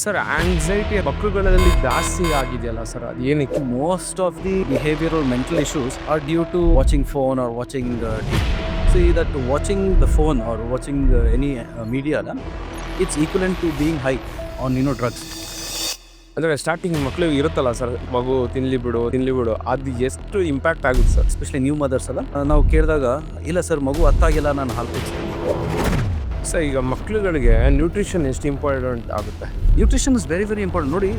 Sir anxiety ಮಕ್ಕಳುಗಳಲ್ಲಿ ಜಾಸ್ತಿ ಆಗಿದೆಯಲ್ಲ sir ಅದು ಏನಕ್ಕೆ? Most of the behavioral mental issues are due to watching phone or watching TV. See that watching the phone or watching any media, it's equivalent to being high on drugs. ಅಂದರೆ starting ಮಕ್ಕಳಿಗೆ ಇರುತ್ತಲ್ಲ sir, ಮಗು ತಿನ್ಲಿ ಬಿಡು ಅದು ಎಷ್ಟು impact ಆಗುತ್ತೆ sir? Especially new mother's ಅಲ್ಲ, ನಾವು ಕೇಳಿದಾಗ ಇಲ್ಲ ಸರ್ ಮಗು ಅತ್ತಾಗಿಲ್ಲ ನಾನು ಹಾಲು ಕುಡಿಸ್ತೀನಿ. ಸರ್ ಈಗ ಮಕ್ಕಳುಗಳಿಗೆ ನ್ಯೂಟ್ರಿಷನ್ ಎಷ್ಟು ಇಂಪಾರ್ಟೆಂಟ್ ಆಗುತ್ತೆ? Nutrition is very important. ನೋಡಿ,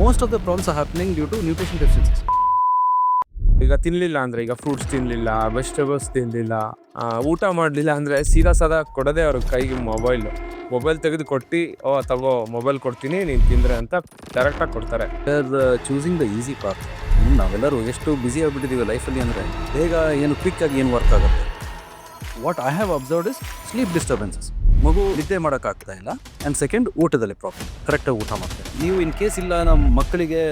most of the problems are happening due to nutrition deficiencies. ಈಗ ತಿನ್ನಲಿಲ್ಲ ಅಂದರೆ, ಈಗ ಫ್ರೂಟ್ಸ್ ತಿನ್ನಲಿಲ್ಲ, ವೆಜಿಟೇಬಲ್ಸ್ ತಿನ್ನಲಿಲ್ಲ, ಊಟ ಮಾಡಲಿಲ್ಲ ಅಂದರೆ ಸದಾ ಕೊಡೋದೇ ಅವ್ರ ಕೈಗೆ ಮೊಬೈಲ್ ತೆಗೆದು ಕೊಟ್ಟು, ತಗೋ ಮೊಬೈಲ್ ಕೊಡ್ತೀನಿ ನೀನು ತಿಂದರೆ ಅಂತ ಡೈರೆಕ್ಟಾಗಿ ಕೊಡ್ತಾರೆ. Choosing the easy path. ನಾವೆಲ್ಲರೂ ಎಷ್ಟು ಬ್ಯುಸಿ ಆಗಿಬಿಟ್ಟಿದ್ದೀವಿ ಲೈಫಲ್ಲಿ ಅಂದರೆ ಬೇಗ ಏನು ಕ್ವಿಕ್ಕಾಗಿ ಏನು ವರ್ಕ್ ಆಗುತ್ತೆ. What I have observed is sleep disturbances. ಮಗು ನಿದ್ದೆ ಮಾಡೋಕ್ಕಾಗ್ತಾ ಇಲ್ಲ. ಆ್ಯಂಡ್ ಸೆಕೆಂಡ್, ಊಟದಲ್ಲಿ ಪ್ರಾಬ್ಲಮ್. ಕರೆಕ್ಟಾಗಿ ಊಟ ಮಾಡ್ತಾರೆ. ನೀವು ಇನ್ ಕೇಸ್ ಇಲ್ಲ ನಮ್ಮ ಮಕ್ಕಳಿಗೆ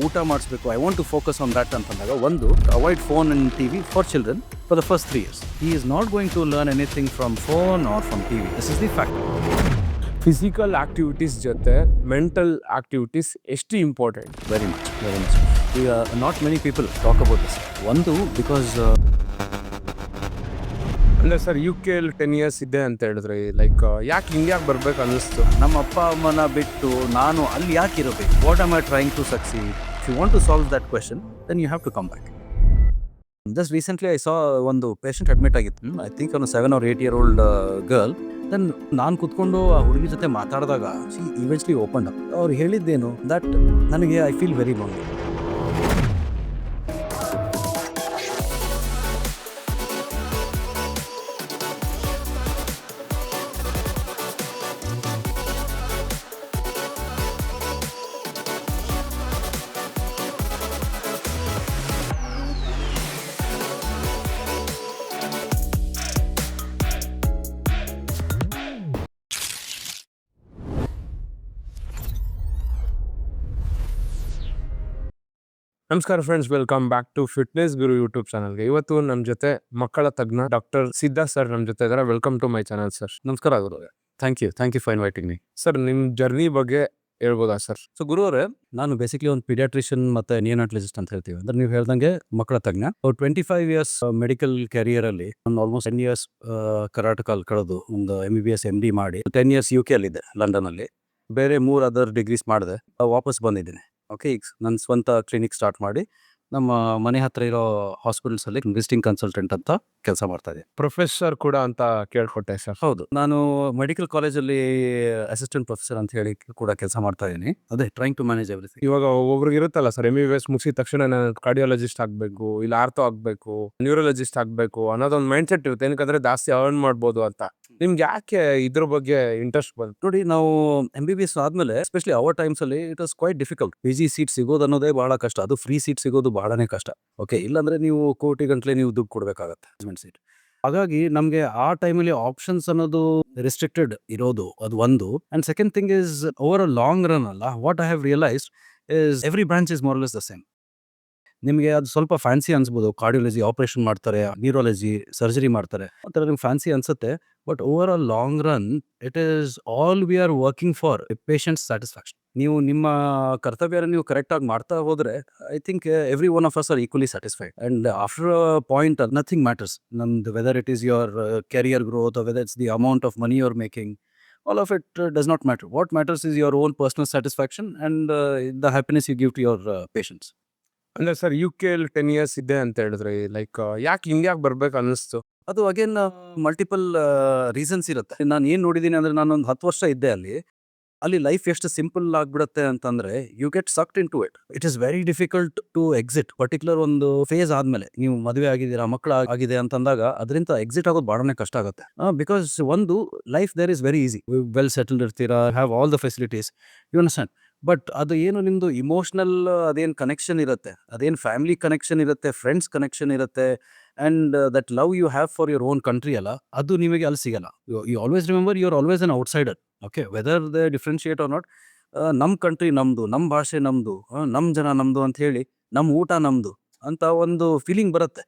ಊಟ ಮಾಡಿಸ್ಬೇಕು, I want to focus on that ಅಂತಂದಾಗ, ಒಂದು, avoid phone and T V for children for the first 3 years. He is not going to learn anything from phone or from TV. This is the fact. Physical activities ಜೊತೆ mental activities ಎಷ್ಟು important? Very much. ಈಗ not many people talk about this. ಒಂದು, because ಅಂದರೆ sir UK 10 years ಇದೆ ಅಂತ ಹೇಳಿದ್ರಿ, like ಯಾಕೆ ಇಂಡಿಯಾಗೆ ಬರ್ಬೇಕು ಅನ್ನಿಸ್ತು? ನಮ್ಮ ಅಪ್ಪ ಅಮ್ಮನ ಬಿಟ್ಟು ನಾನು ಅಲ್ಲಿ ಯಾಕೆ ಇರಬೇಕು? What am I trying to succeed? If you want to solve that question, then you have to come back. Just recently I saw ಒಂದು ಪೇಷಂಟ್ ಅಡ್ಮಿಟ್ ಆಗಿತ್ತು. ಐ ಥಿಂಕ್ ಅವನು 7 or 8 year old ಗರ್ಲ್. ದೆನ್ ನಾನು ಕುತ್ಕೊಂಡು ಆ ಹುಡುಗಿ ಜೊತೆ ಮಾತಾಡಿದಾಗ ಶಿ ಇವೆಂಚುಲಿ ಓಪನ್ ಅಪ್. ಅವ್ರು ಹೇಳಿದ್ದೇನು, ದಟ್ ನನಗೆ ಐ ಫೀಲ್ ವೆರಿ ಲಾಂಗ್. ನಮಸ್ಕಾರ friends, welcome back to fitness Guru YouTube ಚಾನಲ್ಗೆ. ಇವತ್ತು ನಮ್ಮ ಜೊತೆ ಮಕ್ಕಳ ತಜ್ಞ ಡಾಕ್ಟರ್ ಸಿದ್ಧಾರ್ಥ್ ಸರ್ ನಮ್ಮ ಜೊತೆ ಇದ್ದಾರೆ. Welcome to my channel sir. ನಮಸ್ಕಾರ ಗುರು. Thank you for inviting me. Sir, ನಿಮ್ಮ ಜರ್ನಿ ಬಗ್ಗೆ ಹೇಳ್ಬೋದಾ ಸರ್? ಸೊ ಗುರು ಅವರೇ, ನಾನು ಬೇಸಿಕ್ಲಿ ಒಂದು ಪೀಡಿಯಾಟ್ರಿಷಿಯನ್ ಮತ್ತೆ ನಿಯೋನಾಟಲಿಸ್ಟ್ ಅಂತ ಹೇಳ್ತೀವಿ. ಅಂದ್ರೆ ನೀವು ಹೇಳ್ದಂಗೆ ಮಕ್ಕಳ ತಜ್ಞ. 25 years ಮೆಡಿಕಲ್ ಕ್ಯಾರಿಯರ್ ಅಲ್ಲಿ ಒಂದು ಆಲ್ಮೋಸ್ಟ್ 10 years ಕರ್ನಾಟಕ ಕಳೆದು ಒಂದು MBBS MD ಮಾಡಿ 10 years UK ಅಲ್ಲಿದ್ದೆ, ಲಂಡನ್ ಅಲ್ಲಿ. ಬೇರೆ 3 ಅದರ್ ಡಿಗ್ರೀಸ್ ಮಾಡಿದೆ, ವಾಪಸ್ ಬಂದಿದ್ದೀನಿ. ಓಕೆ, ಈಗ ನನ್ನ ಸ್ವಂತ ಕ್ಲಿನಿಕ್ ಸ್ಟಾರ್ಟ್ ಮಾಡಿ ನಮ್ಮ ಮನೆ ಹತ್ರ ಇರೋ ಹಾಸ್ಪಿಟಲ್ಸ್ ಅಲ್ಲಿ ವಿಸಿಟಿಂಗ್ ಕನ್ಸಲ್ಟೆಂಟ್ ಅಂತ ಕೆಲಸ ಮಾಡ್ತಾ ಇದ್ದೀನಿ. ಪ್ರೊಫೆಸರ್ ಕೂಡ ಅಂತ ಕೇಳ್ಕೊಟ್ಟೆ ಸರ್. ಹೌದು, ನಾನು ಮೆಡಿಕಲ್ ಕಾಲೇಜಲ್ಲಿ ಅಸಿಸ್ಟೆಂಟ್ ಪ್ರೊಫೆಸರ್ ಅಂತ ಹೇಳಿ ಕೂಡ ಕೆಲಸ ಮಾಡ್ತಾ ಇದ್ದೀನಿ. ಅದೇ ಟ್ರೈಂಗ್ ಟು ಮ್ಯಾನೇಜ್ ಎವ್ರಿಥಿಂಗ್. ಇವಾಗ ಒಬ್ರಿಗೆ ಇರುತ್ತಲ್ಲ ಸರ್, MBBS ಮುಗಿಸಿದ ತಕ್ಷಣ ನಾನು ಕಾರ್ಡಿಯಾಲಜಿಸ್ಟ್ ಆಗಬೇಕು, ಇಲ್ಲ ಆರ್ಥೋ ಆಗಬೇಕು, ನ್ಯೂರಾಲಜಿಸ್ಟ್ ಆಗಬೇಕು ಅನ್ನೋದೊಂದು ಮೈಂಡ್ ಸೆಟ್ ಇರುತ್ತೆ. ಏನಕ್ಕಂದ್ರೆ ಜಾಸ್ತಿ ಅರ್ನ್ ಮಾಡ್ಬೋದು ಅಂತ. ನಿಮ್ಗೆ ಯಾಕೆ ಇದ್ರ ಬಗ್ಗೆ ಇಂಟ್ರೆಸ್ಟ್ ಬಂತು? ನೋಡಿ, ನಾವು MBBS ಆದ್ಮೇಲೆ ಎಸ್ಪೆಷಲಿ ಅವರ್ ಟೈಮ್ಸ್ ಅಲ್ಲಿ it was quite difficult. PG seat ಸಿಗೋದು ಅನ್ನೋದೇ ಬಹಳ ಕಷ್ಟ. ಅದು ಫ್ರೀ ಸೀಟ್ ಸಿಗೋದು ಬಹಳನೇ ಕಷ್ಟ. ಓಕೆ, ಇಲ್ಲಾಂದ್ರೆ ನೀವು ಕೋಟಿ ಗಂಟ್ಲೆ ನೀವು ದುಡ್ಡು ಕೊಡ್ಬೇಕಾಗತ್ತೆ ಸೀಟ್. ಹಾಗಾಗಿ ನಮಗೆ ಆ ಟೈಮಲ್ಲಿ ಆಪ್ಷನ್ಸ್ ಅನ್ನೋದು ರೆಸ್ಟ್ರಿಕ್ಟೆಡ್ ಇರೋದು ಅದು ಒಂದು. And second thing is, over a long run ಅಲ್ಲ, what I have realised is every branch is more less the same. ನಿಮಗೆ ಅದು ಸ್ವಲ್ಪ ಫ್ಯಾನ್ಸಿ ಅನ್ಸ್ಬೋದು, ಕಾರ್ಡಿಯಾಲಜಿ ಆಪರೇಷನ್ ಮಾಡ್ತಾರೆ, ನ್ಯೂರಾಲಜಿ ಸರ್ಜರಿ ಮಾಡ್ತಾರೆ, ಆ ಥರ ನಿಮ್ಗೆ ಫ್ಯಾನ್ಸಿ ಅನ್ಸುತ್ತೆ. But over a long run it is all we are working for patient satisfaction. ನೀವು ನಿಮ್ಮ ಕರ್ತವ್ಯ ನೀವು ಕರೆಕ್ಟಾಗಿ ಮಾಡ್ತಾ ಹೋದ್ರೆ I think every one of us are equally satisfied. And after a point nothing matters. ನಮ್ದು whether it is your career growth, whether it's the amount of money you are making, all of it does not matter. What matters is your own personal satisfaction and the happiness you give to your patients. ಅಂದ್ರೆ sir, UK 10 years ಇದೆ ಅಂತ ಹೇಳಿದ್ರಿ, like ಯಾಕೆ ಇಂಡಿಯಾಗೆ ಬರ್ಬೇಕು ಅನ್ನಿಸ್ತು? ಅದು again multiple reasons ಇರುತ್ತೆ. ನಾನು ಏನು ನೋಡಿದ್ದೀನಿ ಅಂದ್ರೆ, ನಾನೊಂದು 10 ವರ್ಷ ಇದ್ದೆ ಅಲ್ಲಿ ಲೈಫ್ ಎಷ್ಟು ಸಿಂಪಲ್ ಆಗ್ಬಿಡುತ್ತೆ ಅಂತಂದ್ರೆ, you get sucked in to it. It is very difficult to exit. Particular ಒಂದು ಫೇಸ್ ಆದ್ಮೇಲೆ, ನೀವು ಮದುವೆ ಆಗಿದ್ದೀರಾ, ಮಕ್ಕಳು ಆಗಿದೆ ಅಂತಂದಾಗ ಅದರಿಂದ ಎಕ್ಸಿಟ್ ಆಗೋದು ಬಹಳನೇ ಕಷ್ಟ ಆಗುತ್ತೆ. ಬಿಕಾಸ್ ಒಂದು, life there is very easy. Well settled ಇರ್ತೀರಾ, have all the facilities, you understand. But ಅದು ಏನು ನಿಮ್ದು ಇಮೋಷನಲ್ ಅದೇನು ಕನೆಕ್ಷನ್ ಇರುತ್ತೆ, ಅದೇನು ಫ್ಯಾಮಿಲಿ ಕನೆಕ್ಷನ್ ಇರುತ್ತೆ, ಫ್ರೆಂಡ್ಸ್ ಕನೆಕ್ಷನ್ ಇರುತ್ತೆ, and that love you have for your own country ಅಲ್ಲ, ಅದು ನಿಮಗೆ ಅಲ್ಲಿ ಸಿಗಲ್ಲ. You always remember you are always an outsider. Okay, whether they differentiate or not, ನಮ್ಮ ಕಂಟ್ರಿ ನಮ್ಮದು, ನಮ್ಮ ಭಾಷೆ ನಮ್ಮದು, ನಮ್ಮ ಜನ ನಮ್ಮದು ಅಂತ ಹೇಳಿ, ನಮ್ಮ ಊಟ ನಮ್ಮದು ಅಂತ ಒಂದು ಫೀಲಿಂಗ್ ಬರುತ್ತೆ.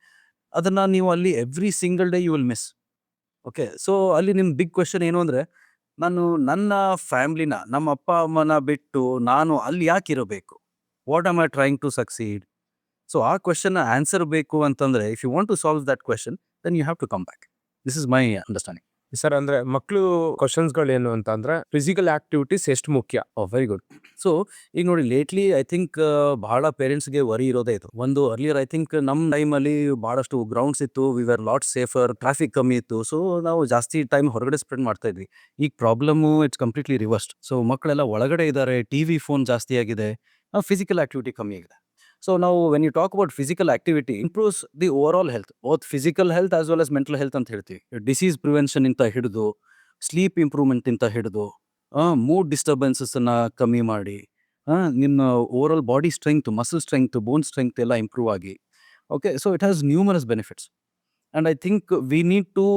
ಅದನ್ನು ನೀವು ಅಲ್ಲಿ every single day you will miss. Okay, so ಅಲ್ಲಿ ನಿಮ್ಮ ಬಿಗ್ ಕ್ವೆಶನ್ ಏನು ಅಂದರೆ, ನಾನು ನನ್ನ ಫ್ಯಾಮಿಲಿನ, ನಮ್ಮ ಅಪ್ಪ ಅಮ್ಮನ ಬಿಟ್ಟು ನಾನು ಅಲ್ಲಿ ಯಾಕೆ ಇರಬೇಕು? What am I trying to succeed? So ಆ ಕ್ವೆಶ್ಚನ್ ಆನ್ಸರ್ ಬೇಕು ಅಂತಂದ್ರೆ, if you want to solve that question, then you have to come back. This is my understanding. Sir ಅಂದ್ರೆ ಮಕ್ಕಳು ಕ್ವಶನ್ಸ್ಗಳೇನು ಅಂತ ಅಂದ್ರೆ ಫಿಸಿಕಲ್ ಆಕ್ಟಿವಿಟೀಸ್ ಎಷ್ಟು ಮುಖ್ಯ? Very good. ಸೊ ಈಗ ನೋಡಿ, ಲೇಟ್ಲಿ ಐ ಥಿಂಕ್ ಬಹಳ ಪೇರೆಂಟ್ಸ್ಗೆ ವರಿ ಇರೋದೇ ಇದು. ಒಂದು ಅರ್ಲಿಯರ್ ಐ ಥಿಂಕ್ ನಮ್ಮ ಟೈಮಲ್ಲಿ ಬಹಳಷ್ಟು ಗ್ರೌಂಡ್ಸ್ ಇತ್ತು, we are lot safer, traffic ಕಮ್ಮಿ ಇತ್ತು, ಸೊ ನಾವು ಜಾಸ್ತಿ ಟೈಮ್ ಹೊರಗಡೆ ಸ್ಪೆಂಡ್ ಮಾಡ್ತಾ ಇದ್ವಿ. ಈಗ problem it's completely reversed. So ಮಕ್ಕಳೆಲ್ಲ ಒಳಗಡೆ ಇದ್ದಾರೆ, ಟಿವಿ ಫೋನ್ ಜಾಸ್ತಿ ಆಗಿದೆ, ಫಿಸಿಕಲ್ ಆಕ್ಟಿವಿಟಿ ಕಮ್ಮಿ ಆಗಿದೆ. ಸೊ ನಾವು when you talk about physical activity improves the overall health, both physical health as well as mental health ಅಂತ ಹೇಳ್ತೀವಿ. ಡಿಸೀಸ್ ಪ್ರಿವೆನ್ಷನ್ ಇಂತ ಹಿಡಿದು, ಸ್ಲೀಪ್ ಇಂಪ್ರೂವ್ಮೆಂಟ್ ಇಂತ ಹಿಡಿದು, ಮೂಡ್ ಡಿಸ್ಟರ್ಬೆನ್ಸಸ್ ಅನ್ನ ಕಮ್ಮಿ ಮಾಡಿ, ನಿಮ್ಮ overall body strength, muscle strength, bone strength ಎಲ್ಲ ಇಂಪ್ರೂವ್ ಆಗಿ. Okay, so it has numerous benefits. And I think we need to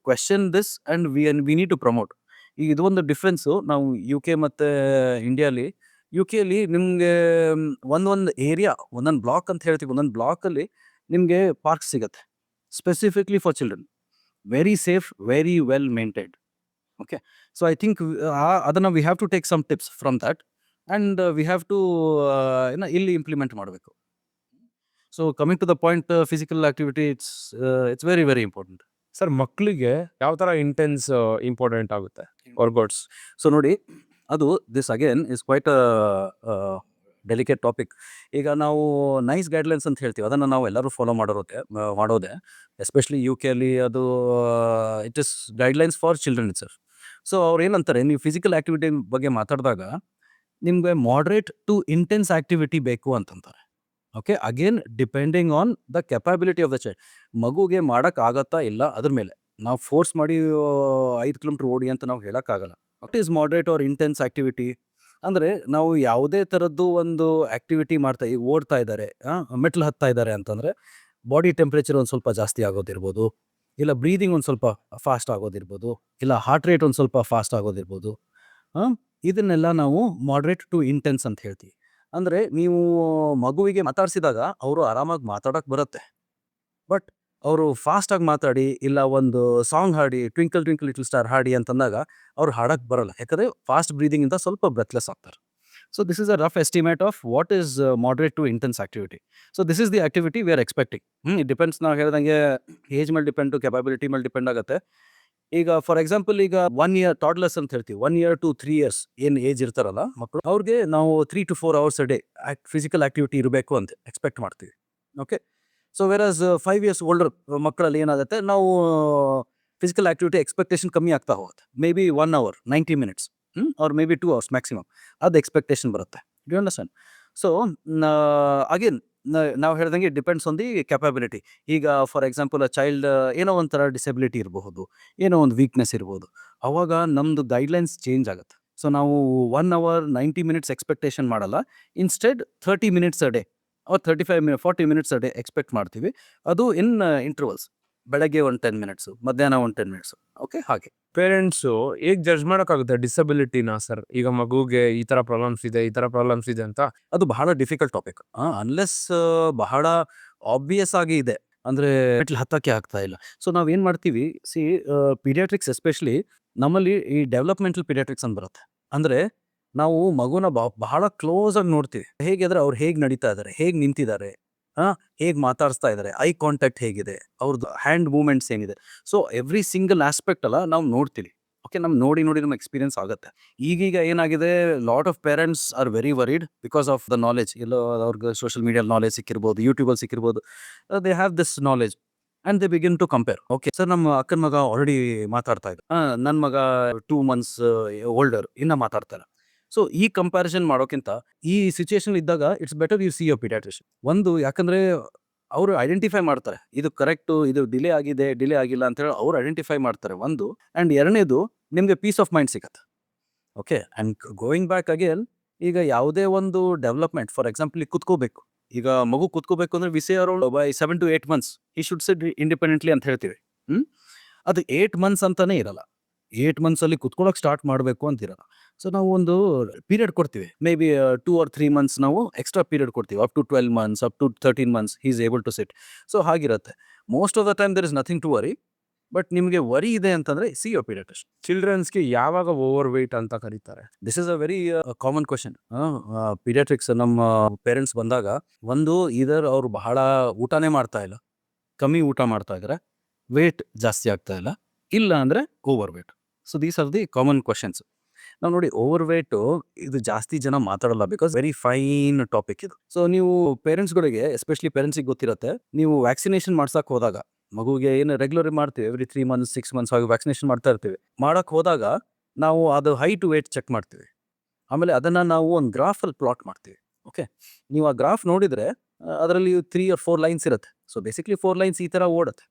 question this and we need to promote. ಈಗ ಇದು ಒಂದು ಡಿಫ್ರೆನ್ಸು ನಾವು ಯು ಕೆ ಮತ್ತು ಇಂಡಿಯಾಲಿ. You ಕೆಲಿ ನಿಮಗೆ ಒಂದೊಂದು area, ಒಂದೊಂದು ಬ್ಲಾಕ್ ಅಂತ ಹೇಳ್ತೀವಿ, ಒಂದೊಂದು ಬ್ಲಾಕಲ್ಲಿ ನಿಮಗೆ ಪಾರ್ಕ್ ಸಿಗುತ್ತೆ specifically for children. Very safe, very well maintained. Okay, so I think ಅದನ್ನು we have to take some tips from that and we have to ಇಲ್ಲಿ ಇಂಪ್ಲಿಮೆಂಟ್ ಮಾಡಬೇಕು. So coming to the point, physical activity it's very very important. Sir ಮಕ್ಕಳಿಗೆ ಯಾವ ತರ intense important ಆಗುತ್ತೆ workouts? So ನೋಡಿ, ಅದು this again is quite delicate topic. ಈಗ ನಾವು ನೈಸ್ ಗೈಡ್ಲೈನ್ಸ್ ಅಂತ ಹೇಳ್ತೀವಿ, ಅದನ್ನು ನಾವು ಎಲ್ಲರೂ ಫಾಲೋ ಮಾಡೋದೆ ಎಸ್ಪೆಷಲಿ ಯು ಕೆಲಿ. ಅದು it is guidelines for children itself. So ಅವ್ರು ಏನಂತಾರೆ, ನೀವು ಫಿಸಿಕಲ್ ಆಕ್ಟಿವಿಟಿ ಬಗ್ಗೆ ಮಾತಾಡಿದಾಗ ನಿಮಗೆ ಮಾಡ್ರೇಟ್ ಟು ಇಂಟೆನ್ಸ್ ಆಕ್ಟಿವಿಟಿ ಬೇಕು ಅಂತಂತಾರೆ. Okay, again depending on the capability of the child. ಮಗುಗೆ ಮಾಡೋಕ್ಕಾಗತ್ತಾ ಇಲ್ಲ ಅದ್ರ ಮೇಲೆ ನಾವು ಫೋರ್ಸ್ ಮಾಡಿ 5 ಕಿಲೋಮೀಟರ್ ಓಡಿ ಅಂತ ನಾವು ಹೇಳೋಕ್ಕಾಗಲ್ಲ. What is moderate or intense activity ಅಂದರೆ, ನಾವು ಯಾವುದೇ ಥರದ್ದು ಒಂದು ಆಕ್ಟಿವಿಟಿ ಓಡ್ತಾ ಇದ್ದಾರೆ, ಮೆಟ್ಲು ಹತ್ತಾ ಇದ್ದಾರೆ ಅಂತಂದರೆ ಬಾಡಿ ಟೆಂಪ್ರೇಚರ್ ಒಂದು ಸ್ವಲ್ಪ ಜಾಸ್ತಿ ಆಗೋದಿರ್ಬೋದು, ಇಲ್ಲ ಬ್ರೀದಿಂಗ್ ಒಂದು ಸ್ವಲ್ಪ ಫಾಸ್ಟ್ ಆಗೋದಿರ್ಬೋದು, ಇಲ್ಲ ಹಾರ್ಟ್ ರೇಟ್ ಒಂದು ಸ್ವಲ್ಪ ಫಾಸ್ಟ್ ಆಗೋದಿರ್ಬೋದು. ಇದನ್ನೆಲ್ಲ ನಾವು ಮಾಡ್ರೇಟ್ ಟು ಇಂಟೆನ್ಸ್ ಅಂತ ಹೇಳ್ತೀವಿ. ಅಂದರೆ ನೀವು ಮಗುವಿಗೆ ಮಾತಾಡಿಸಿದಾಗ ಅವರು ಆರಾಮಾಗಿ ಮಾತಾಡೋಕ್ಕೆ ಬರುತ್ತೆ, ಬಟ್ ಅವರು ಫಾಸ್ಟಾಗಿ ಮಾತಾಡಿ ಇಲ್ಲ ಒಂದು ಸಾಂಗ್ ಹಾಡಿ, ಟ್ವಿಂಕಲ್ ಟ್ವಿಂಕಲ್ ಲಿಟಲ್ ಸ್ಟಾರ್ ಹಾಡಿ ಅಂತಂದಾಗ ಅವ್ರು ಹಾಡಕ್ಕೆ ಬರಲ್ಲ, ಯಾಕಂದರೆ ಫಾಸ್ಟ್ ಬ್ರೀದಿಂಗಿಂದ ಸ್ವಲ್ಪ ಬ್ರೆತ್ಲೆಸ್ ಆಗ್ತಾರೆ. So this is a rough estimate of what is moderate to intense activity. So this is the activity we are expecting. It depends, ನಾವು ಹೇಳ್ದಂಗೆ ಏಜ್ ಮೇಲೆ ಡಿಪೆಂಡು, ಕೆಪಾಬಿಲಿಟಿ ಮೇಲೆ ಡಿಪೆಂಡ್ ಆಗುತ್ತೆ. ಈಗ ಫಾರ್ ಎಕ್ಸಾಂಪಲ್, ಈಗ 1 year ಟಾಡ್ಲರ್ಸ್ ಅಂತ ಹೇಳ್ತೀವಿ, 1 ಇಯರ್ ಟು 3 ಇಯರ್ಸ್ ಏನು ಏಜ್ ಇರ್ತಾರಲ್ಲ ಮಕ್ಕಳು, ಅವ್ರಿಗೆ ನಾವು 3 to 4 hours a day physical activity ಇರಬೇಕು ಅಂತ ಎಕ್ಸ್ಪೆಕ್ಟ್ ಮಾಡ್ತೀವಿ. Okay, so whereas 5 years older ಮಕ್ಕಳಲ್ಲಿ ಏನಾಗುತ್ತೆ, ನಾವು ಫಿಸಿಕಲ್ ಆಕ್ಟಿವಿಟಿ ಎಕ್ಸ್ಪೆಕ್ಟೇಷನ್ ಕಮ್ಮಿ ಆಗ್ತಾ ಹೋಗುತ್ತೆ. Maybe 1 hour 90 minutes or maybe 2 hours maximum, ಅದು ಎಕ್ಸ್ಪೆಕ್ಟೇಷನ್ ಬರುತ್ತೆ. Do you understand? So again ನಾವು ಹೇಳ್ದಂಗೆ ಡಿಪೆಂಡ್ಸ್ ಆನ್ ದಿ ಕೆಪಾಬಿಲಿಟಿ. ಈಗ ಫಾರ್ ಎಕ್ಸಾಂಪಲ್ ಅ ಚೈಲ್ಡ್ ಏನೋ ಒಂಥರ ಡಿಸೆಬಿಲಿಟಿ ಇರಬಹುದು, ಏನೋ ಒಂದು ವೀಕ್ನೆಸ್ ಇರ್ಬೋದು, ಅವಾಗ ನಮ್ಮದು ಗೈಡ್ಲೈನ್ಸ್ ಚೇಂಜ್ ಆಗುತ್ತೆ. ಸೊ ನಾವು 1 hour 90 minutes ಎಕ್ಸ್ಪೆಕ್ಟೇಷನ್ ಮಾಡಲ್ಲ, instead 30 minutes a day or 40 minutes a day expect ಮಾಡ್ತೀವಿ. ಅದು ಇನ್ ಇಂಟರ್ವಲ್ಸ್, ಬೆಳಗ್ಗೆ ಒಂದು 10 minutes, ಮಧ್ಯಾಹ್ನ ಒಂದು 10 minutes. ಓಕೆ, ಹಾಗೆ ಪೇರೆಂಟ್ಸು ಹೇಗೆ ಜಡ್ಜ್ ಮಾಡೋಕ್ಕಾಗುತ್ತೆ ಡಿಸಬಿಲಿಟಿನ ಸರ್? ಈಗ ಮಗುಗೆ ಈ ಥರ ಪ್ರಾಬ್ಲಮ್ಸ್ ಇದೆ, ಈ ಥರ ಪ್ರಾಬ್ಲಮ್ಸ್ ಇದೆ ಅಂತ. ಅದು ಬಹಳ ಡಿಫಿಕಲ್ಟ್ ಟಾಪಿಕ್. ಅನ್ಲೆಸ್ ಬಹಳ ಆಬ್ವಿಯಸ್ ಆಗಿ ಇದೆ ಅಂದರೆ ಮೆಟ್ಲು ಹತ್ತಕ್ಕೆ ಆಗ್ತಾ ಇಲ್ಲ. ಸೊ ನಾವೇನು ಮಾಡ್ತೀವಿ, ಪೀಡಿಯಾಟ್ರಿಕ್ಸ್ ಎಸ್ಪೆಷಲಿ ನಮ್ಮಲ್ಲಿ ಈ ಡೆವಲಪ್ಮೆಂಟಲ್ ಪೀಡಿಯಾಟ್ರಿಕ್ಸ್ ಅಂತ ಬರುತ್ತೆ. ಅಂದರೆ ನಾವು ಮಗುನ ಬಹಳ ಕ್ಲೋಸ್ ಆಗಿ ನೋಡ್ತೀವಿ. ಹೇಗೆ ಅಂದರೆ ಅವ್ರು ಹೇಗೆ ನಡೀತಾ ಇದ್ದಾರೆ, ಹೇಗೆ ನಿಂತಿದ್ದಾರೆ, ಹೇಗೆ ಮಾತಾಡಿಸ್ತಾ ಇದ್ದಾರೆ, ಐ ಕಾಂಟ್ಯಾಕ್ಟ್ ಹೇಗಿದೆ, ಅವ್ರದ್ದು ಹ್ಯಾಂಡ್ ಮೂವ್ಮೆಂಟ್ಸ್ ಏನಿದೆ. ಸೊ ಎವ್ರಿ ಸಿಂಗಲ್ ಆಸ್ಪೆಕ್ಟ್ ಅಲ್ಲ ನಾವು ನೋಡ್ತೀವಿ. ಓಕೆ, ನಮ್ಗೆ ನೋಡಿ ನಮ್ಮ ಎಕ್ಸ್ಪೀರಿಯನ್ಸ್ ಆಗುತ್ತೆ. ಈಗೀಗ ಏನಾಗಿದೆ, lot of parents are very worried because of the knowledge. ಎಲ್ಲೋ ಅವ್ರಿಗೆ ಸೋಷಿಯಲ್ ಮೀಡಿಯಲ್ಲಿ ನಾಲೆಜ್ ಸಿಕ್ಕಿರ್ಬೋದು, ಯೂಟ್ಯೂಬಲ್ಲಿ ಸಿಕ್ಕಿರ್ಬೋದು, they have this knowledge and they begin to compare. Okay sir, ನಮ್ಮ ಅಕ್ಕನ ಮಗ ಆಲ್ರೆಡಿ ಮಾತಾಡ್ತಾ ಇದ್ದ, ನನ್ನ ಮಗ 2 months ಓಲ್ಡರ್ ಇನ್ನೂ ಮಾತಾಡ್ತಾರೆ. ಸೊ ಈ ಕಂಪ್ಯಾರಿಸನ್ ಮಾಡೋಕ್ಕಿಂತ ಈ ಸಿಚುಯೇಷನ್ ಇದ್ದಾಗ it's better U C your paediatrician. ಒಂದು, ಯಾಕಂದರೆ ಅವರು ಐಡೆಂಟಿಫೈ ಮಾಡ್ತಾರೆ, ಇದು ಕರೆಕ್ಟು, ಇದು ಡಿಲೇ ಆಗಿದೆ, ಡಿಲೇ ಆಗಿಲ್ಲ ಅಂತ ಹೇಳಿ ಅವ್ರು ಐಡೆಂಟಿಫೈ ಮಾಡ್ತಾರೆ ಒಂದು. ಆ್ಯಂಡ್ ಎರಡನೇದು, ನಿಮಗೆ ಪೀಸ್ ಆಫ್ ಮೈಂಡ್ ಸಿಗುತ್ತೆ. Okay, and going back again, ಈಗ ಯಾವುದೇ ಒಂದು ಡೆವಲಪ್ಮೆಂಟ್, ಫಾರ್ ಎಕ್ಸಾಂಪಲ್ ಈಗ ಕುತ್ಕೋಬೇಕು, ಈಗ ಮಗು ಕುತ್ಕೋಬೇಕು ಅಂದರೆ we say around by 7 to 8 months he should sit independently ಅಂತ ಹೇಳ್ತೀವಿ. ಅದು 8 months ಅಂತಲೇ ಇರಲ್ಲ, 8 months ಕುತ್ಕೊಳ್ಳೋಕೆ ಸ್ಟಾರ್ಟ್ ಮಾಡಬೇಕು ಅಂತಿರಲ್ಲ. ಸೊ ನಾವು ಒಂದು ಪೀರಿಯಡ್ ಕೊಡ್ತೀವಿ, ಮೇ ಬಿ 2 or 3 months ನಾವು ಎಕ್ಸ್ಟ್ರಾ ಪೀರಿಯಡ್ ಕೊಡ್ತೀವಿ, up to 12 months, up to 13 months he is able to sit. So ಹಾಗಿರುತ್ತೆ. Most of the time there is nothing to worry. But ನಿಮಗೆ worry ಇದೆ ಅಂತಂದ್ರೆ C your paediatrician. ಚಿಲ್ಡ್ರನ್ಸ್ಗೆ ಯಾವಾಗ over wait ಅಂತ ಕರೀತಾರೆ? This is a very common question. Paediatrics ನಮ್ಮ parents ಬಂದಾಗ ಒಂದು ಇದರ್ ಅವ್ರು ಬಹಳ ಊಟನೇ ಮಾಡ್ತಾ ಇಲ್ಲ, ಕಮ್ಮಿ ಊಟ ಮಾಡ್ತಾ ಇದ್ದಾರೆ, ವೇಟ್ ಜಾಸ್ತಿ ಆಗ್ತಾ ಇಲ್ಲ, ಇಲ್ಲ ಅಂದರೆ over wait. So these are the common questions. ನಾವು ನೋಡಿ ಓವರ್ ವೇಟು ಇದು ಜಾಸ್ತಿ ಜನ ಮಾತಾಡಲ್ಲ ಬಿಕಾಸ್ ವೆರಿ ಫೈನ್ ಟಾಪಿಕ್ ಇದು. ಸೊ ನೀವು ಪೇರೆಂಟ್ಸ್ಗಳಿಗೆ ಎಸ್ಪೆಷಲಿ ಪೇರೆಂಟ್ಸಿಗೆ ಗೊತ್ತಿರುತ್ತೆ, ನೀವು ವ್ಯಾಕ್ಸಿನೇಷನ್ ಮಾಡ್ಸಕ್ಕೆ ಹೋದಾಗ ಮಗುಗೆ ಏನು ರೆಗ್ಯುಲರ್ ಮಾಡ್ತೀವಿ ಎವ್ರಿ 3 months 6 months ಆಗಿ ವ್ಯಾಕ್ಸಿನೇಷನ್ ಮಾಡ್ತಾ ಇರ್ತೀವಿ. ಮಾಡಕ್ಕೆ ಹೋದಾಗ ನಾವು ಅದು ಹೈಟ್ ವೇಟ್ ಚೆಕ್ ಮಾಡ್ತೀವಿ, ಆಮೇಲೆ ಅದನ್ನು ನಾವು ಒಂದು ಗ್ರಾಫಲ್ಲಿ ಪ್ಲಾಟ್ ಮಾಡ್ತೀವಿ. ಓಕೆ, ನೀವು ಆ ಗ್ರಾಫ್ ನೋಡಿದರೆ ಅದರಲ್ಲಿ 3 or 4 ಲೈನ್ಸ್ ಇರುತ್ತೆ. ಸೊ ಬೇಸಿಕ್ಲಿ 4 ಲೈನ್ಸ್ ಈ ಥರ ಓಡುತ್ತೆ.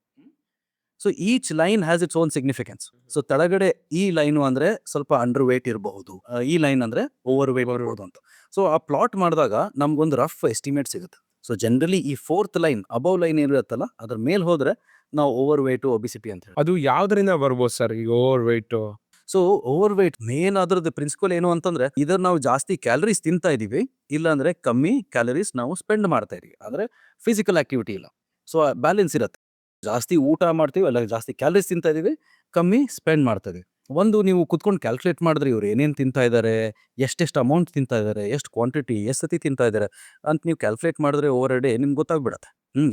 So each line has its own significance. So ಕೆಳಗಡೆ ಈ ಲೈನು ಅಂದರೆ ಸ್ವಲ್ಪ ಅಂಡರ್ ವೇಟ್ ಇರಬಹುದು, ಈ ಲೈನ್ ಅಂದರೆ ಓವರ್ ವೇಟ್ ಇರಬಹುದು ಅಂತ. ಸೊ ಆ ಪ್ಲಾಟ್ ಮಾಡಿದಾಗ ನಮ್ಗೊಂದು ರಫ್ ಎಸ್ಟಿಮೇಟ್ ಸಿಗುತ್ತೆ. ಸೊ ಜನರಲಿ ಈ 4th ಲೈನ್ ಅಬೌವ್ ಲೈನ್ ಏನಿರುತ್ತಲ್ಲ ಅದ್ರ ಮೇಲೆ ಹೋದರೆ ನಾವು ಓವರ್ ವೇಟು ಒಬಿಸಿಟಿ ಅಂತ ಹೇಳಿ. ಅದು ಯಾವ್ದ್ರಿಂದ ಬರ್ಬೋದು ಸರ್ ಈಗ over weight? So over wait main ಅದ್ರದ್ದು ಪ್ರಿನ್ಸಿಪಲ್ ಏನು ಅಂತಂದ್ರೆ ಇದರ ನಾವು ಜಾಸ್ತಿ ಕ್ಯಾಲರೀಸ್ ತಿಂತಾ ಇದೀವಿ, ಇಲ್ಲ ಅಂದ್ರೆ ಕಮ್ಮಿ ಕ್ಯಾಲರೀಸ್ ನಾವು ಸ್ಪೆಂಡ್ ಮಾಡ್ತಾ ಇದೀವಿ, ಆದರೆ ಫಿಸಿಕಲ್ ಆಕ್ಟಿವಿಟಿ ಇಲ್ಲ. ಸೊ ಬ್ಯಾಲೆನ್ಸ್ ಇರುತ್ತೆ. ಜಾಸ್ತಿ ಊಟ ಮಾಡ್ತೀವಿ, ಅಲ್ಲ ಜಾಸ್ತಿ ಕ್ಯಾಲರೀಸ್ ತಿಂತಾ ಇದೀವಿ, ಕಮ್ಮಿ ಸ್ಪೆಂಡ್ ಮಾಡ್ತಾ ಇದೀವಿ. ಒಂದು ನೀವು ಕುತ್ಕೊಂಡು ಕ್ಯಾಲ್ಕುಲೇಟ್ ಮಾಡಿದ್ರೆ ಇವ್ರು ಏನೇನು ತಿಂತಾ ಇದ್ದಾರೆ, ಎಷ್ಟೆಷ್ಟು ಅಮೌಂಟ್ ತಿಂತಾ ಇದ್ದಾರೆ, ಎಷ್ಟು ಕ್ವಾಂಟಿಟಿ, ಎಷ್ಟು ಸತಿ ತಿಂತಾ ಇದ್ದಾರೆ ಅಂತ ನೀವು ಕ್ಯಾಲ್ಕುಲೇಟ್ ಮಾಡಿದ್ರೆ ಓವರ್ ಡೇ ನಿಮ್ಗೆ ಗೊತ್ತಾಗ್ಬಿಡತ್ತೆ.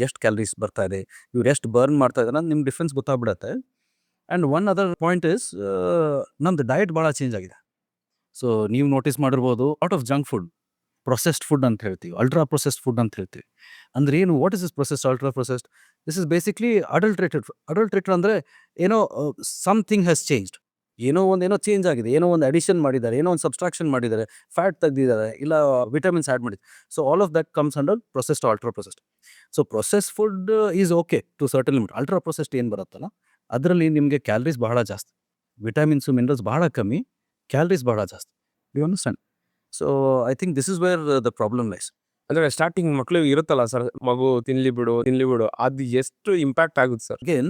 ಎಷ್ಟು ಕ್ಯಾಲರೀಸ್ ಬರ್ತಾ ಇದೆ, ಇವ್ರು ಎಷ್ಟು ಬರ್ನ್ ಮಾಡ್ತಾ ಇದ್ದಾರೆ ಅಂತ ನಿಮ್ಗೆ ಡಿಫ್ರೆನ್ಸ್ ಗೊತ್ತಾಗ್ಬಿಡತ್ತೆ. And one other point is ನಮ್ದು ಡಯಟ್ ಭಾಳ ಚೇಂಜ್ ಆಗಿದೆ. ಸೊ ನೀವು ನೋಟಿಸ್ ಮಾಡಿರ್ಬೋದು, lot of junk food, processed food ಅಂತ ಹೇಳ್ತೀವಿ, ಅಲ್ಟ್ರಾ ಪ್ರೊಸೆಸ್ಡ್ ಫುಡ್ ಅಂತ ಹೇಳ್ತೀವಿ. ಅಂದ್ರೆ ಏನು, what is this processed, ultra processed? This is basically adulterated ಅಂದರೆ ಏನೋ ಸಮಥಿಂಗ್ ಹ್ಯಾಸ್ ಚೇಂಜ್ಡ್, ಏನೋ ಚೇಂಜ್ ಆಗಿದೆ, ಏನೋ ಒಂದು ಅಡಿಷನ್ ಮಾಡಿದ್ದಾರೆ, ಏನೋ ಒಂದು ಸಬ್ಸ್ಟ್ರಾಕ್ಷನ್ ಮಾಡಿದ್ದಾರೆ, ಫ್ಯಾಟ್ ತೆಗೆದಿದ್ದಾರೆ, ಇಲ್ಲ ವಿಟಮಿನ್ಸ್ ಆ್ಯಡ್ ಮಾಡಿದ್ದಾರೆ. So all of that comes under processed, ultra processed. So process food is okay to certain limit. Ultra processed ಏನು ಬರುತ್ತಲ್ಲ ಅದರಲ್ಲಿ ನಿಮಗೆ ಕ್ಯಾಲರೀಸ್ ಬಹಳ ಜಾಸ್ತಿ, ವಿಟಮಿನ್ಸು ಮಿನರಲ್ಸ್ ಬಹಳ ಕಮ್ಮಿ, ಕ್ಯಾಲರೀಸ್ ಬಹಳ ಜಾಸ್ತಿ. You understand? So I think this is where the problem lies. ಅಂದ್ರೆ ಸ್ಟಾರ್ಟಿಂಗ್ ಮಕ್ಳಿಗೆ ಇರುತ್ತಲ್ಲ ಸರ್, ಮಗು ತಿನ್ಲಿ ಬಿಡು ಅದು ಎಷ್ಟು ಇಂಪ್ಯಾಕ್ಟ್ ಆಗುತ್ತೆ ಸರ್? ಅಗೇನ್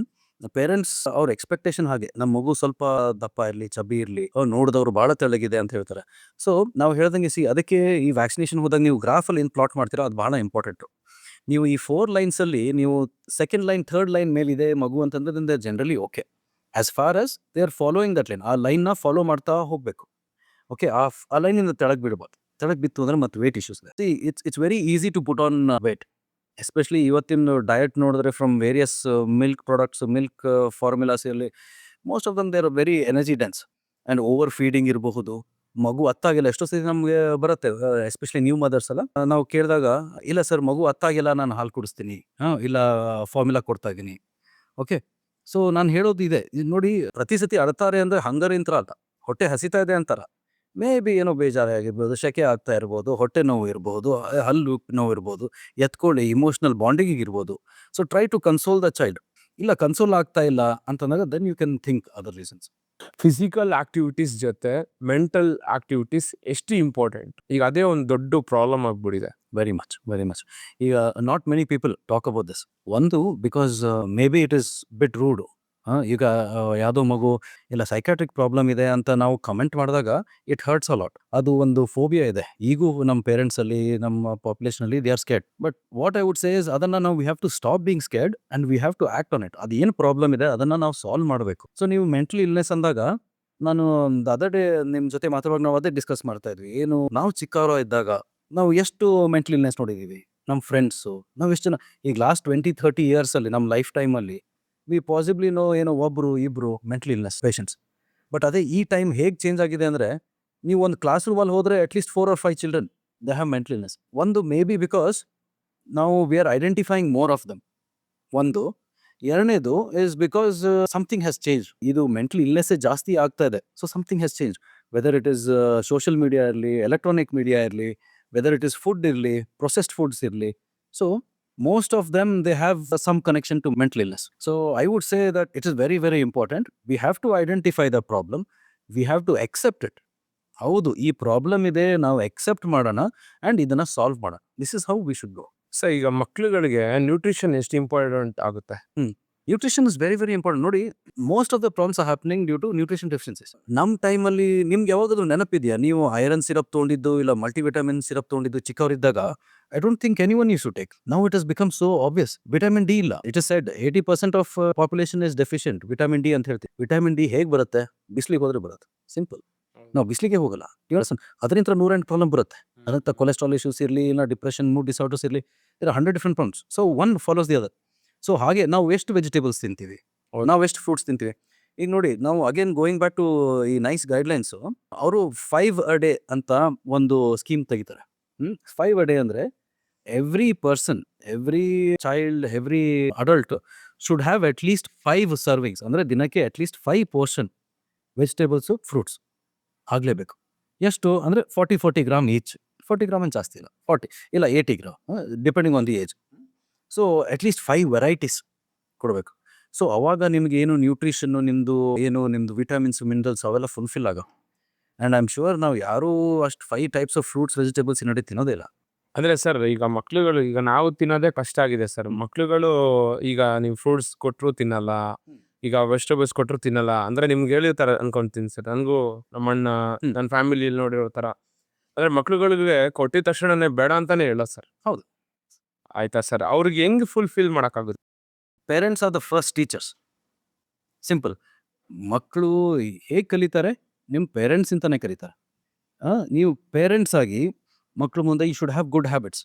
ಪೇರೆಂಟ್ಸ್ ಅವ್ರ ಎಕ್ಸ್ಪೆಕ್ಟೇಷನ್ ಹಾಗೆ, ನಮ್ಮ ಮಗು ಸ್ವಲ್ಪ ದಪ್ಪ ಇರಲಿ, ಚಬ್ಬಿ ಇರಲಿ, ನೋಡಿದವ್ರು ಭಾಳ ತೆಳ್ಳಗಿದೆ ಅಂತ ಹೇಳ್ತಾರೆ. ಸೊ ನಾವು ಹೇಳ್ದಂಗೆ ಅದಕ್ಕೆ ಈ ವ್ಯಾಕ್ಸಿನೇಷನ್ ಹೋದಾಗ ನೀವು ಗ್ರಾಫಲ್ಲಿ ಏನು ಪ್ಲಾಟ್ ಮಾಡ್ತೀರೋ ಅದು ಭಾಳ ಇಂಪಾರ್ಟೆಂಟು. ನೀವು ಈ 4 ಲೈನ್ಸಲ್ಲಿ ನೀವು ಸೆಕೆಂಡ್ ಲೈನ್, ಥರ್ಡ್ ಲೈನ್ ಮೇಲಿದೆ ಮಗು ಅಂತಂದ್ರೆ generally okay, as far as they are following that line, ಆ ಲೈನ್ನ ಫಾಲೋ ಮಾಡ್ತಾ ಹೋಗಬೇಕು. ಓಕೆ, ಆ ಲೈನಿಂದ ತೆಳಗೆ ಬಿಡ್ಬೋದು. ತೆಳಗೆ ಬಿತ್ತು ಅಂದರೆ ಮತ್ತೆ ವೇಟ್ ಇಶ್ಯೂಸ್ ಇದೆ. It's very easy to put on weight, especially ಇವತ್ತಿನ ಡಯಟ್ ನೋಡಿದ್ರೆ from various milk products, milk formulas ಅಲ್ಲಿ most of them they are very energy dense and overfeeding ಇರಬಹುದು. ಮಗು ಅತ್ತಾಗಿಲ್ಲ, ಎಷ್ಟೋ ಸತಿ ನಮಗೆ ಬರುತ್ತೆ, ಎಸ್ಪೆಷಲಿ ನ್ಯೂ ಮದರ್ಸ್ ಅಲ್ಲ, ನಾವು ಕೇಳಿದಾಗ ಇಲ್ಲ ಸರ್ ಮಗು ಅತ್ತಾಗಿಲ್ಲ, ನಾನು ಹಾಲು ಕುಡಿಸ್ತೀನಿ, ಇಲ್ಲ ಫಾರ್ಮುಲಾ ಕೊಡ್ತಾ ಇದ್ದೀನಿ. ಓಕೆ, ಸೊ ನಾನು ಹೇಳೋದು ಇದೆ, ನೋಡಿ ಪ್ರತಿ ಸತಿ ಅಳ್ತಾರೆ ಅಂದರೆ ಹಂಗರ್ ಇಂತ್ರ ಅಲ್ಲ, ಹೊಟ್ಟೆ ಹಸಿತಾ ಇದೆ ಅಂತಾರ. ಮೇ ಬಿ ಏನೋ ಬೇಜಾರಾಗಿರ್ಬೋದು, ಶೆಕೆ ಆಗ್ತಾ ಇರ್ಬೋದು, ಹೊಟ್ಟೆ ನೋವು ಇರ್ಬೋದು, ಹಲ್ಲು ನೋವು ಇರ್ಬೋದು, ಎತ್ಕೊಳ್ಳಿ, ಇಮೋಷ್ನಲ್ ಬಾಂಡಿಂಗ್ ಇರ್ಬೋದು. So try to console the child. ಇಲ್ಲ ಕನ್ಸೋಲ್ ಆಗ್ತಾ ಇಲ್ಲ ಅಂತಂದಾಗ then you can think other reasons. Physical activities ಜೊತೆ ಮೆಂಟಲ್ ಆಕ್ಟಿವಿಟೀಸ್ ಎಷ್ಟು ಇಂಪಾರ್ಟೆಂಟ್? ಈಗ ಅದೇ ಒಂದು ದೊಡ್ಡ ಪ್ರಾಬ್ಲಮ್ ಆಗ್ಬಿಟ್ಟಿದೆ. Very much. ಈಗ not many people talk about this. ಒಂದು because maybe it is bit rude. ಈಗ ಯಾವುದೋ ಮಗು ಇಲ್ಲ ಸೈಕಾಟ್ರಿಕ್ ಪ್ರಾಬ್ಲಮ್ ಇದೆ ಅಂತ ನಾವು ಕಮೆಂಟ್ ಮಾಡಿದಾಗ ಇಟ್ ಹರ್ಟ್ಸ್ ಅ ಲಾಟ್. ಅದು ಒಂದು ಫೋಬಿಯಾ ಇದೆ ಈಗೂ ನಮ್ಮ ಪೇರೆಂಟ್ಸಲ್ಲಿ, ನಮ್ಮ ಪಾಪ್ಯುಲೇಷನಲ್ಲಿ, they are scared. But what I would say is ಅದನ್ನು ನಾವು we have to stop being scared and we have to act on it. ಅದು ಏನು ಪ್ರಾಬ್ಲಮ್ ಇದೆ ಅದನ್ನು ನಾವು ಸಾಲ್ವ್ ಮಾಡಬೇಕು. ಸೊ ನೀವು ಮೆಂಟಲ್ ಇಲ್ನೆಸ್ ಅಂದಾಗ ನಾನು ಅದರ್ ಡೇ ನಿಮ್ಮ ಜೊತೆ ಮಾತಾಡುವಾಗ ನಾವು ಅದೇ ಡಿಸ್ಕಸ್ ಮಾಡ್ತಾ ಇದ್ವಿ. ಏನು, ನಾವು ಚಿಕ್ಕವರ ಇದ್ದಾಗ ನಾವು ಎಷ್ಟು ಮೆಂಟಲ್ ಇಲ್ನೆಸ್ ನೋಡಿದ್ದೀವಿ, ನಮ್ಮ ಫ್ರೆಂಡ್ಸು, ನಾವು ಎಷ್ಟು ಜನ ಈಗ ಲಾಸ್ಟ್ 20-30 ಇಯರ್ಸಲ್ಲಿ ನಮ್ಮ ಲೈಫ್ ಟೈಮಲ್ಲಿ ವಿ ಪಾಸಿಬ್ಲಿ ನೋ ಏನೋ ಒಬ್ಬರು ಇಬ್ಬರು ಮೆಂಟಲ್ ಇಲ್ನೆಸ್ ಪೇಷಂಟ್ಸ್. ಬಟ್ ಅದೇ ಈ ಟೈಮ್ ಹೇಗೆ ಚೇಂಜ್ ಆಗಿದೆ ಅಂದರೆ, ನೀವು ಒಂದು ಕ್ಲಾಸ್ ರೂಮಲ್ಲಿ ಹೋದರೆ at least 4 or 5 children they have mental illness. ಒಂದು ಮೇ ಬಿ ಬಿಕಾಸ್ ನಾವು we are identifying more of them. ಒಂದು ಎರಡನೇದು is because something has change. ಇದು ಮೆಂಟಲ್ ಇಲ್ನೆಸ್ಸೇ ಜಾಸ್ತಿ ಆಗ್ತಾ ಇದೆ. So something has change, weather it is social media ಇರಲಿ, electronic media ಇರಲಿ, ವೆದರ್ ಇಟ್ ಈಸ್ ಫುಡ್ ಇರಲಿ, ಪ್ರೊಸೆಸ್ಡ್ ಫುಡ್ಸ್ ಇರಲಿ. So most of them they have some connection to mental illness. So I would say that it is very, very important. We have to identify the problem. We have to accept it. ಹೌದು, ಈ problem ಇದೆ, ನಾವು accept ಮಾಡೋಣ and ಇದನ್ನು solve ಮಾಡೋಣ. This is how we should go. So ಈಗ ಮಕ್ಳುಗಳಿಗೆ nutrition ಎಷ್ಟು ಇಂಪಾರ್ಟೆಂಟ್ ಆಗುತ್ತೆ? Nutrition is very very important. ನೋಡಿ, most of the problems are happening due to nutrition deficiencies. ನಮ್ಮ ಟೈಮಲ್ಲಿ ನಿಮ್ಗೆ ಯಾವಾಗಾದ್ರೂ ನೆನಪಿದೆಯಾ, ನೀವು ಐರನ್ ಸಿರಪ್ ತೊಗೊಂಡಿದ್ದು ಇಲ್ಲ ಮಲ್ಟಿವಿಟಮಿನ್ ಸಿರಪ್ ತೊಗೊಂಡಿದ್ದು ಚಿಕ್ಕವರಿದ್ದಾಗ? I don't think anyone use to take. Now it has become so obvious. Vitamin D ಇಲ್ಲ. It is said 80% of population is deficient vitamin D ಅಂತ ಹೇಳ್ತೀವಿ. ವಿಟಮಿನ್ ಡಿ ಹೇಗೆ ಬರುತ್ತೆ? ಬಿಸಿಲಿಗೆ ಹೋದ್ರೆ ಬರುತ್ತೆ. ಸಿಂಪಲ್. ನಾವು ಬಿಸಿಲಿಗೆ ಹೋಗಲ್ಲ. ಅದರಿಂದ 108 ಪ್ರಾಬ್ಲಮ್ ಬರುತ್ತೆ. ಅದಂತ ಕೊಲೆಸ್ಟ್ರಾಲ್ ಇಶ್ಯೂಸ್ ಇರಲಿ, ಇಲ್ಲ ಡಿಪ್ರೆಷನ್, ಮೂಡ್ ಡಿಸಾರ್ಡರ್ಸ್ ಇರಲಿ, there are 100 different problems. So one follows the other. So ಹಾಗೆ ನಾವು ಎಷ್ಟು ವೆಜಿಟೇಬಲ್ಸ್ ತಿಂತೀವಿ, ನಾವು ಎಷ್ಟು ಫ್ರೂಟ್ಸ್ ತಿಂತೀವಿ. ಈಗ ನೋಡಿ, ನಾವು ಅಗೇನ್ ಗೋಯಿಂಗ್ ಬ್ಯಾಕ್ ಟು ಈ ನೈಸ್ ಗೈಡ್ಲೈನ್ಸು, ಅವರು 5 a day ಅಂತ ಒಂದು ಸ್ಕೀಮ್ ತೆಗಿತಾರೆ. 5 a day ಅಂದರೆ every person, every child, every adult should have at least 5 servings. ಅಂದರೆ ದಿನಕ್ಕೆ at least 5 portion vegetables, fruits ಆಗಲೇಬೇಕು. ಎಷ್ಟು ಅಂದರೆ 40 ಗ್ರಾಮ್ ಈಚ್. 40 ಗ್ರಾಮ್ ಏನು ಜಾಸ್ತಿ ಇಲ್ಲ, 40 ಇಲ್ಲ 80 gram, depending on the age. So at least 5 varieties ಕೊಡಬೇಕು. ಸೊ ಅವಾಗ ನಿಮ್ಗೆ ಏನು ನ್ಯೂಟ್ರಿಷನ್ನು, ನಿಮ್ಮದು ವಿಟಮಿನ್ಸ್, ಮಿನರಲ್ಸ್ ಅವೆಲ್ಲ ಫುಲ್ಫಿಲ್ ಆಗೋ. ಆ್ಯಂಡ್ ಐ ಆಮ್ ಶ್ಯೂರ್ ನಾವು ಯಾರೂ ಅಷ್ಟು 5 ಟೈಪ್ಸ್ ಆಫ್ ಫ್ರೂಟ್ಸ್, ವೆಜಿಟೇಬಲ್ಸ್ ಈ ನಡೆ ತಿನ್ನೋದೇ ಇಲ್ಲ. ಅಂದ್ರೆ ಸರ್, ಈಗ ಮಕ್ಳುಗಳು, ಈಗ ನಾವು ತಿನ್ನೋದೇ ಕಷ್ಟ ಆಗಿದೆ ಸರ್. ಮಕ್ಳುಗಳು ಈಗ ನೀವು ಫ್ರೂಟ್ಸ್ ಕೊಟ್ಟರು ತಿನ್ನಲ್ಲ, ಈಗ ವೆಜಿಟೇಬಲ್ಸ್ ಕೊಟ್ಟರು ತಿನ್ನಲ್ಲ. ಅಂದ್ರೆ ನಿಮ್ಗೆ ಹೇಳಿರ್ತಾರೆ ಅನ್ಕೊಂತೀನಿ ಸರ್. ನನಗೂ ನಮ್ಮಣ್ಣ, ನನ್ನ ಫ್ಯಾಮಿಲಿಯಲ್ಲಿ ನೋಡಿರೋ ಥರ. ಅಂದ್ರೆ ಮಕ್ಳುಗಳಿಗೆ ಕೊಟ್ಟಿದ ತಕ್ಷಣನೇ ಬೇಡ ಅಂತಾನೆ ಹೇಳೋ ಸರ್. ಹೌದು. ಆಯ್ತಾ ಸರ್, ಅವ್ರಿಗೆ ಹೆಂಗ್ ಫುಲ್ಫಿಲ್ ಮಾಡೋಕ್ಕಾಗುತ್ತೆ? Parents are the first teachers. Simple. ಮಕ್ಕಳು ಹೇಗೆ ಕಲಿತಾರೆ? ನಿಮ್ಮ ಪೇರೆಂಟ್ಸ್ ಅಂತಾನೆ ಕಲಿತಾರೆ. ನೀವು ಪೇರೆಂಟ್ಸ್ ಆಗಿ ಮಕ್ಕಳು ಮುಂದೆ you should have good habits.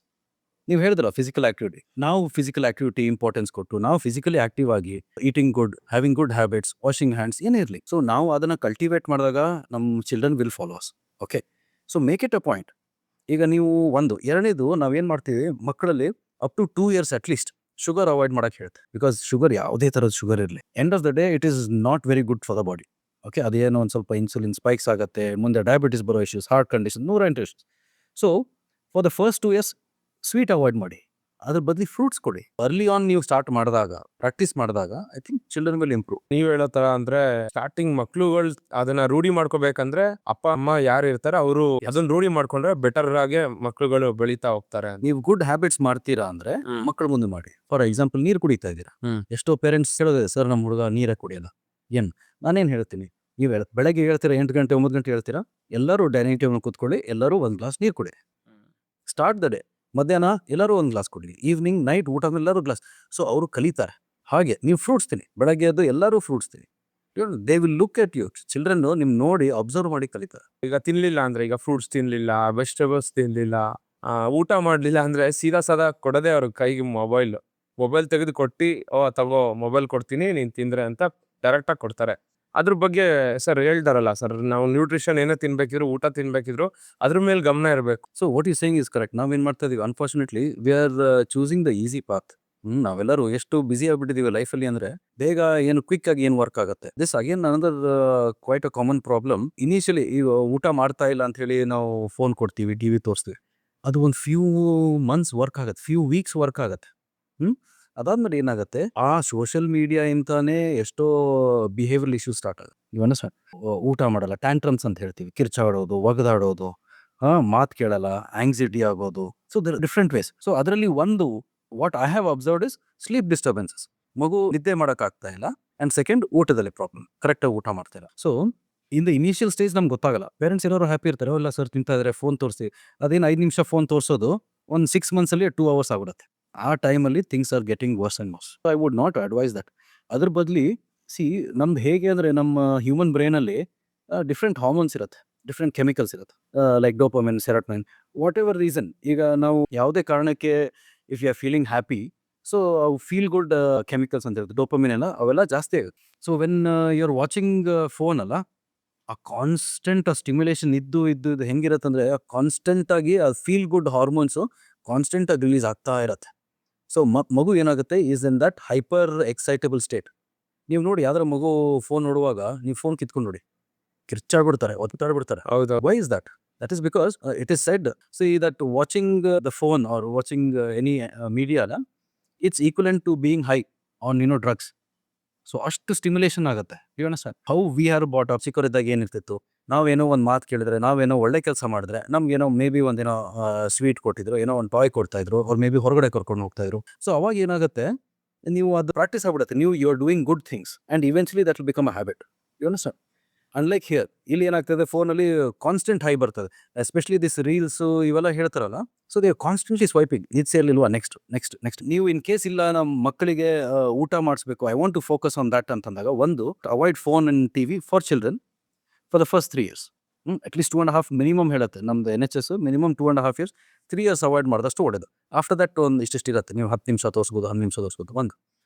ನೀವು ಹೇಳಿದ್ರಲ್ಲ ಫಿಸಿಕಲ್ ಆಕ್ಟಿವಿಟಿ, ನಾವು ಫಿಸಿಕಲ್ ಆಕ್ಟಿವಿಟಿ ಇಂಪಾರ್ಟೆನ್ಸ್ ಕೊಟ್ಟು ನಾವು ಫಿಸಿಕಲಿ ಆಕ್ಟಿವ್ ಆಗಿ eating good, having good habits, washing hands ಏನೇ ಇರಲಿ, ಸೊ ನಾವು ಅದನ್ನು ಕಲ್ಟಿವೇಟ್ ಮಾಡಿದಾಗ ನಮ್ಮ children will follows. Okay, so make it a point. ಈಗ ನೀವು ಎರಡನೇದು ನಾವೇನು ಮಾಡ್ತೀವಿ, ಮಕ್ಕಳಲ್ಲಿ up to 2 years at least sugar avoid ಮಾಡೋಕ್ಕೆ ಹೇಳ್ತೆ. ಬಿಕಾಸ್ ಶುಗರ್, ಯಾವುದೇ ಥರದ ಶುಗರ್ ಇರಲಿ, end of the day it is not very good for the body. Okay, ಅದೇನೋ ಒಂದು ಸ್ವಲ್ಪ ಇನ್ಸುಲಿನ್ ಸ್ಪೈಕ್ಸ್ ಆಗುತ್ತೆ, ಮುಂದೆ ಡಯಾಬಿಟಿಸ್ ಬರೋ issues, heart condition, 108 issues. So for the first 2 years sweet avoid ಮಾಡಿ, ಅದ್ರ ಬದಲಿ ಫ್ರೂಟ್ಸ್ ಕೊಡಿ. ಅರ್ಲಿ ಆನ್ ನೀವು ಸ್ಟಾರ್ಟ್ ಮಾಡಿದಾಗ, ಪ್ರಾಕ್ಟೀಸ್ ಮಾಡಿದಾಗ, I think children will improve. ನೀವು ಹೇಳೋ ಥರ ಅಂದ್ರೆ ಸ್ಟಾರ್ಟಿಂಗ್ ಮಕ್ಳುಗಳು ಅದನ್ನ ರೂಢಿ ಮಾಡ್ಕೋಬೇಕಂದ್ರೆ ಅಪ್ಪ ಅಮ್ಮ ಯಾರು ಇರ್ತಾರೆ ಅವರು ಅದನ್ನ ರೂಢಿ ಮಾಡ್ಕೊಂಡ್ರೆ ಬೆಟರ್ ಆಗಿ ಮಕ್ಳುಗಳು ಬೆಳೀತಾ ಹೋಗ್ತಾರೆ. ನೀವು ಗುಡ್ ಹ್ಯಾಬಿಟ್ಸ್ ಮಾಡ್ತೀರಾ ಅಂದ್ರೆ ಮಕ್ಕಳು ಮುಂದೆ ಮಾಡಿ. ಫಾರ್ ಎಕ್ಸಾಂಪಲ್, ನೀರು ಕುಡಿತಾ ಇದ್ದೀರಾ. ಎಷ್ಟೋ ಪೇರೆಂಟ್ಸ್ ಹೇಳೋದಿದೆ, ಸರ್ ನಮ್ಮ ಹುಡುಗ ನೀರೇ ಕುಡಿಯಲ್ಲ. ನಾನೇನು ಹೇಳ್ತೀನಿ, ನೀವು ಬೆಳಗ್ಗೆ ಹೇಳ್ತೀರಾ 8 ಗಂಟೆ 9 ಗಂಟೆ ಹೇಳ್ತೀರಾ, ಎಲ್ಲರೂ ಡೈನಿಂಗ್ ಟೇಬಲ್ ಕೂತ್ಕೊಳ್ಳಿ, ಎಲ್ಲರೂ ಒಂದು ಗ್ಲಾಸ್ ನೀರು ಕುಡಿ. Start the day. ಮಧ್ಯಾಹ್ನ ಎಲ್ಲರೂ ಒಂದು ಗ್ಲಾಸ್ ಕುಡಿ, ಈವ್ನಿಂಗ್ ನೈಟ್ ಊಟ ಮೇಲೆ ಎಲ್ಲರೂ ಗ್ಲಾಸ್. ಸೊ ಅವರು ಕಲಿತಾರೆ. ಹಾಗೆ ನೀವು ಫ್ರೂಟ್ಸ್ ತಿನ್ನಿ, ಬೆಳಗ್ಗೆ ಎದ್ದು ಎಲ್ಲರೂ ಫ್ರೂಟ್ಸ್ ತಿನ್ನಿ. They will look at you. Children ನಿಮ್ ನೋಡಿ ಅಬ್ಸರ್ವ್ ಮಾಡಿ ಕಲಿತಾರೆ. ಈಗ ತಿನ್ಲಿಲ್ಲ ಅಂದ್ರೆ, ಈಗ ಫ್ರೂಟ್ಸ್ ತಿನ್ಲಿಲ್ಲ, ವೆಜಿಟೇಬಲ್ಸ್ ತಿನ್ಲಿಲ್ಲ, ಊಟ ಮಾಡ್ಲಿಲ್ಲ ಅಂದ್ರೆ ಸದಾ ಕೊಡದೆ ಅವ್ರ ಕೈಗೆ ಮೊಬೈಲ್ ತೆಗೆದು ಕೊಟ್ಟು, ತಗೋ ಮೊಬೈಲ್ ಕೊಡ್ತೀನಿ ನೀನ್ ತಿಂದ್ರೆ ಅಂತ ಡೈರೆಕ್ಟ್ ಆಗಿ ಕೊಡ್ತಾರೆ. ಅದ್ರ ಬಗ್ಗೆ ಸರ್ ಹೇಳ್ತಾರಲ್ಲ ಸರ್, ನಾವು ನ್ಯೂಟ್ರಿಷನ್ ಏನೇ ತಿನ್ಬೇಕಿದ್ರು, ಊಟ ತಿನ್ಬೇಕಿದ್ರು ಅದ್ರ ಮೇಲೆ ಗಮನ ಇರಬೇಕು. So what you saying is correct. ನಾವೇನ್ ಮಾಡ್ತಾ ಇದೀವಿ, unfortunately we are choosing the easy path. ನಾವೆಲ್ಲರೂ ಎಷ್ಟು ಬಿಸಿ ಆಗ್ಬಿಟ್ಟಿದೀವಿ ಲೈಫಲ್ಲಿ ಅಂದ್ರೆ, ಬೇಗ ಏನು ಕ್ವಿಕ್ ಆಗಿ ಏನು ವರ್ಕ್ ಆಗುತ್ತೆ. This again another quite a common problem. Initially ಈಗ ಊಟ ಮಾಡ್ತಾ ಇಲ್ಲ ಅಂತ ಹೇಳಿ ನಾವು ಫೋನ್ ಕೊಡ್ತೀವಿ, ಟಿವಿ ತೋರಿಸ್ತೀವಿ. ಅದು ಒಂದು ಫ್ಯೂ ಮಂತ್ಸ್ ವರ್ಕ್ ಆಗುತ್ತೆ, ಫ್ಯೂ ವೀಕ್ಸ್ ವರ್ಕ್ ಆಗುತ್ತೆ. ಅದಾದ್ಮೇಲೆ ಏನಾಗುತ್ತೆ, ಆ ಸೋಷಿಯಲ್ ಮೀಡಿಯಾ ಇಂತಾನೆ ಎಷ್ಟೋ ಬಿಹೇವಿಯರ್ ಇಶ್ಯೂಸ್ ಸ್ಟಾರ್ಟ್ ಆಗುತ್ತೆ. ಇವನ್ನ ಊಟ ಮಾಡಲ್ಲ, ಟ್ಯಾಂಟ್ರಮ್ಸ್ ಅಂತ ಹೇಳ್ತೀವಿ, ಕಿರ್ಚಾಡೋದು, ಒಗದಾಡೋದು, ಮಾತು ಕೇಳಲ್ಲ, ಆಂಗ್ಸೈಟಿ ಆಗೋದು. So there different ways. So ಅದರಲ್ಲಿ ಒಂದು what I have observed is sleep disturbances. ಮಗು ನಿದ್ದೆ ಮಾಡೋಕ್ಕಾಗ್ತಾ ಇಲ್ಲ. ಆ್ಯಂಡ್ ಸೆಕೆಂಡ್, ಊಟದಲ್ಲಿ ಪ್ರಾಬ್ಲಮ್, ಕರೆಕ್ಟಾಗಿ ಊಟ ಮಾಡ್ತಾ ಇಲ್ಲ. So in the initial stage ನಮ್ಗೆ ಗೊತ್ತಾಗಲ್ಲ. ಪೇರೆಂಟ್ಸ್ ಎಲ್ಲರೂ ಹ್ಯಾಪಿ ಇರ್ತಾರೆ, ಇಲ್ಲ ಸರ್ ತಿಂತಾ ಇದ್ದಾರೆ, ಫೋನ್ ತೋರಿಸಿ. ಅದೇನು 5 ನಿಮಿಷ ಫೋನ್ ತೋರಿಸೋದು ಒಂದು 6 monthsಲ್ಲಿ 2 hours ಆಗ್ಬಿಡುತ್ತೆ. ಆ ಟೈಮಲ್ಲಿ things are getting worse and worse. I would not advise that. ಅದ್ರ ಬದಲಿ ನಮ್ದು ಹೇಗೆ ಅಂದರೆ, ನಮ್ಮ ಹ್ಯೂಮನ್ ಬ್ರೈನಲ್ಲಿ ಡಿಫ್ರೆಂಟ್ ಹಾರ್ಮೋನ್ಸ್ ಇರುತ್ತೆ, ಡಿಫ್ರೆಂಟ್ ಕೆಮಿಕಲ್ಸ್ ಇರುತ್ತೆ, like dopamine, serotonin, whatever reason. ಈಗ ನಾವು ಯಾವುದೇ ಕಾರಣಕ್ಕೆ if you are feeling happy, so feel good chemicals ಅಂತ ಇರುತ್ತೆ, ಡೋಪಮಿನ್ ಎಲ್ಲ, ಅವೆಲ್ಲ ಜಾಸ್ತಿ ಆಗುತ್ತೆ. So when you are watching phone ಅಲ್ಲ, ಆ ಕಾನ್ಸ್ಟೆಂಟ್ ಸ್ಟಿಮ್ಯುಲೇಷನ್ ಇದ್ದು ಹೆಂಗಿರುತ್ತೆ ಅಂದರೆ, ಕಾನ್ಸ್ಟೆಂಟ್ ಆಗಿ ಆ ಫೀಲ್ ಗುಡ್ ಹಾರ್ಮೋನ್ಸು ಕಾನ್ಸ್ಟೆಂಟ್ ಆಗಿ ರಿಲೀಸ್ ಆಗ್ತಾ ಇರುತ್ತೆ. ಸೊ ಮಗು ಏನಾಗುತ್ತೆ, is in that hyper excitable state. ನೀವು ನೋಡಿ, ಯಾವ್ದಾರ ಮಗು ಫೋನ್ ನೋಡುವಾಗ ನೀವು ಫೋನ್ ಕಿತ್ಕೊಂಡು ನೋಡಿ, ಕಿರ್ಚಾಡ್ಬಿಡ್ತಾರೆ, ಒತ್ತಾಡ್ಬಿಡ್ತಾರೆ. ಹೌದು. Why is that? That is because it is said, that watching the phone or watching any media, it's equivalent to being high on drugs. So ಅಷ್ಟು ಸ್ಟಿಮ್ಯುಲೇಷನ್ ಆಗುತ್ತೆ. You understand how we are bought up. ಚಿಕ್ಕವರಿದ್ದಾಗ ಏನಿರ್ತಿತ್ತು, ನಾವೇನೋ ಒಂದು ಮಾತು ಕೇಳಿದ್ರೆ, ನಾವೇನೋ ಒಳ್ಳೆ ಕೆಲಸ ಮಾಡಿದ್ರೆ, ನಮ್ಗೇನೋ ಮೇ ಬಿ ಒಂದೇನೋ ಸ್ವೀಟ್ ಕೊಟ್ಟಿದ್ರು, ಏನೋ ಒಂದು ಟಾಯ್ ಕೊಡ್ತಾ ಇದ್ರು, ಅವ್ರು ಮೇ ಬಿ ಹೊರಗಡೆ ಕರ್ಕೊಂಡು ಹೋಗ್ತಾ ಇದ್ರು. ಸೊ ಅವಾಗ ಏನಾಗುತ್ತೆ, ನೀವು ಅದು ಪ್ರಾಕ್ಟೀಸ್ ಆಗ್ಬಿಡುತ್ತೆ. ನೀವು you are doing good things and eventually that will become a habit. You understand? Unlike here ಇಲ್ಲಿ ಏನಾಗ್ತದೆ, ಫೋನಲ್ಲಿ ಕಾನ್ಸ್ಟೆಂಟ್ ಹೈ ಬರ್ತದೆ, ಎಸ್ಪೆಷಲಿ ದಿಸ್ ರೀಲ್ಸು ಇವೆಲ್ಲ ಹೇಳ್ತಾರಲ್ಲ. ಸೊ ದೇ ಕಾನ್ಸ್ಟೆಂಟ್ಲಿ ಸ್ವೈಪಿಂಗ್, ಇದು ಸೇರ್ಲಿಲ್ವಾ, ನೆಕ್ಸ್ಟ್ ನೆಕ್ಸ್ಟ್ ನೆಕ್ಸ್ಟ್. ನೀವು ಇನ್ ಕೇಸ್ ಇಲ್ಲ ನಮ್ಮ ಮಕ್ಕಳಿಗೆ ಊಟ ಮಾಡಿಸ್ಬೇಕು, I want to focus on that ಅಂತಂದಾಗ, ಒಂದು avoid phone and TV for children for the first 3 years. At least 2.5 minimum ಹೇಳುತ್ತೆ ನಮ್ದು NHS, minimum 2.5 years, 3 years avoid ಮಾಡಿದಷ್ಟು ಒಳ್ಳೇದು. ಆಫ್ಟರ್ ದಟ್ ಒಂದು ಇಷ್ಟಿಷ್ಟು ಇರುತ್ತೆ, ನೀವು 10 ನಿಮಿಷ ತೋರಿಸ್ಬೋದು, 10 ನಿಮಿಷ ತೋರಿಸ್ಬೋದು. ಒಂದು